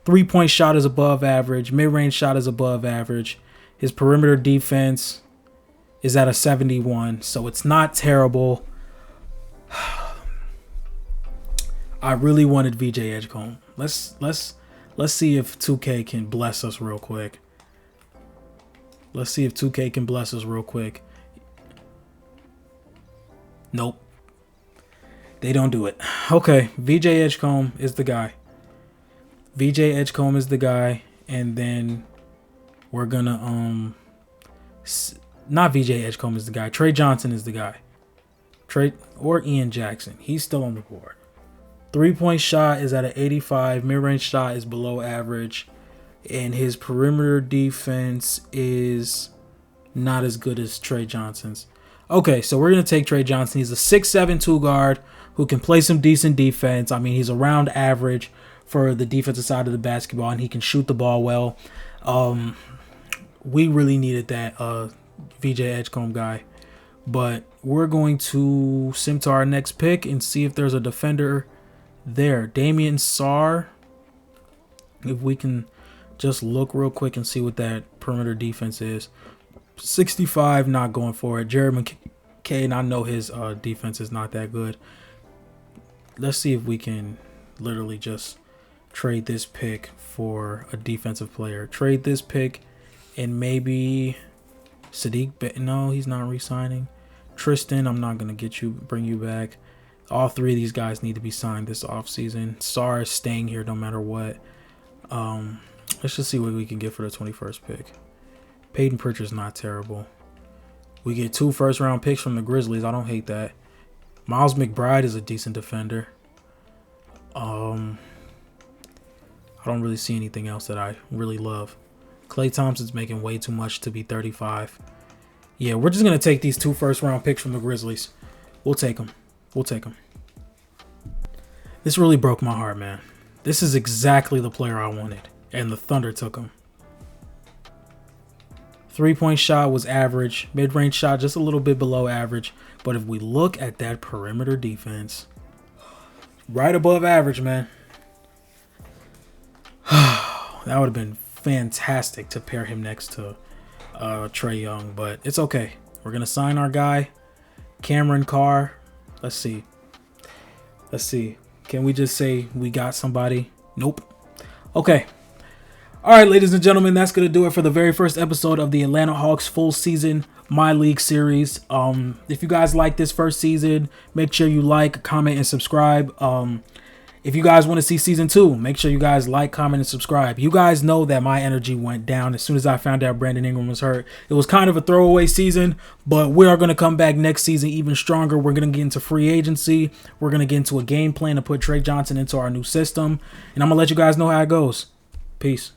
3-point shot is above average. Mid-range shot is above average. His perimeter defense is at a 71, so it's not terrible. I really wanted VJ Edgecombe. Let's see if 2K can bless us real quick. Let's see if 2K can bless us real quick. Nope. They don't do it. Okay, VJ Edgecombe is the guy. VJ Edgecombe is the guy, and then we're gonna not VJ Edgecombe is the guy. Trey Johnson is the guy. Trey or Ian Jackson. He's still on the board. 3-point shot is at an 85. Mid-range shot is below average, and his perimeter defense is not as good as Trey Johnson's. Okay, so we're gonna take Trey Johnson. He's a 6'7" 2 guard who can play some decent defense. I mean, he's around average for the defensive side of the basketball, and he can shoot the ball well. We really needed that VJ Edgecombe guy. But we're going to sim to our next pick and see if there's a defender there. Damian Sarr. If we can just look real quick and see what that perimeter defense is. 65, not going for it. Jared McCain, I know his defense is not that good. Let's see if we can literally just trade this pick for a defensive player. Trade this pick and maybe Sadiq. No, he's not re-signing. Tristan, I'm not going to bring you back. All three of these guys need to be signed this offseason. Sarr is staying here no matter what. Let's just see what we can get for the 21st pick. Peyton Pritchard's not terrible. We get 2 first-round picks from the Grizzlies. I don't hate that. Miles McBride is a decent defender. I don't really see anything else that I really love. Klay Thompson's making way too much to be 35. Yeah, we're just going to take these 2 first-round picks from the Grizzlies. We'll take them. We'll take them. This really broke my heart, man. This is exactly the player I wanted, and the Thunder took him. 3-point shot was average. Mid-range shot just a little bit below average. But if we look at that perimeter defense, right above average, man. That would have been fantastic to pair him next to Trae Young. But it's okay. We're going to sign our guy, Cameron Carr. Let's see. Can we just say we got somebody? Nope. Okay. All right, ladies and gentlemen, that's going to do it for the very first episode of the Atlanta Hawks full season My League series. If you guys like this first season, make sure you like, comment, and subscribe. If you guys want to see season 2, make sure you guys like, comment, and subscribe. You guys know that my energy went down as soon as I found out Brandon Ingram was hurt. It was kind of a throwaway season, but we are going to come back next season even stronger. We're going to get into free agency. We're going to get into a game plan to put Trey Johnson into our new system. And I'm going to let you guys know how it goes. Peace.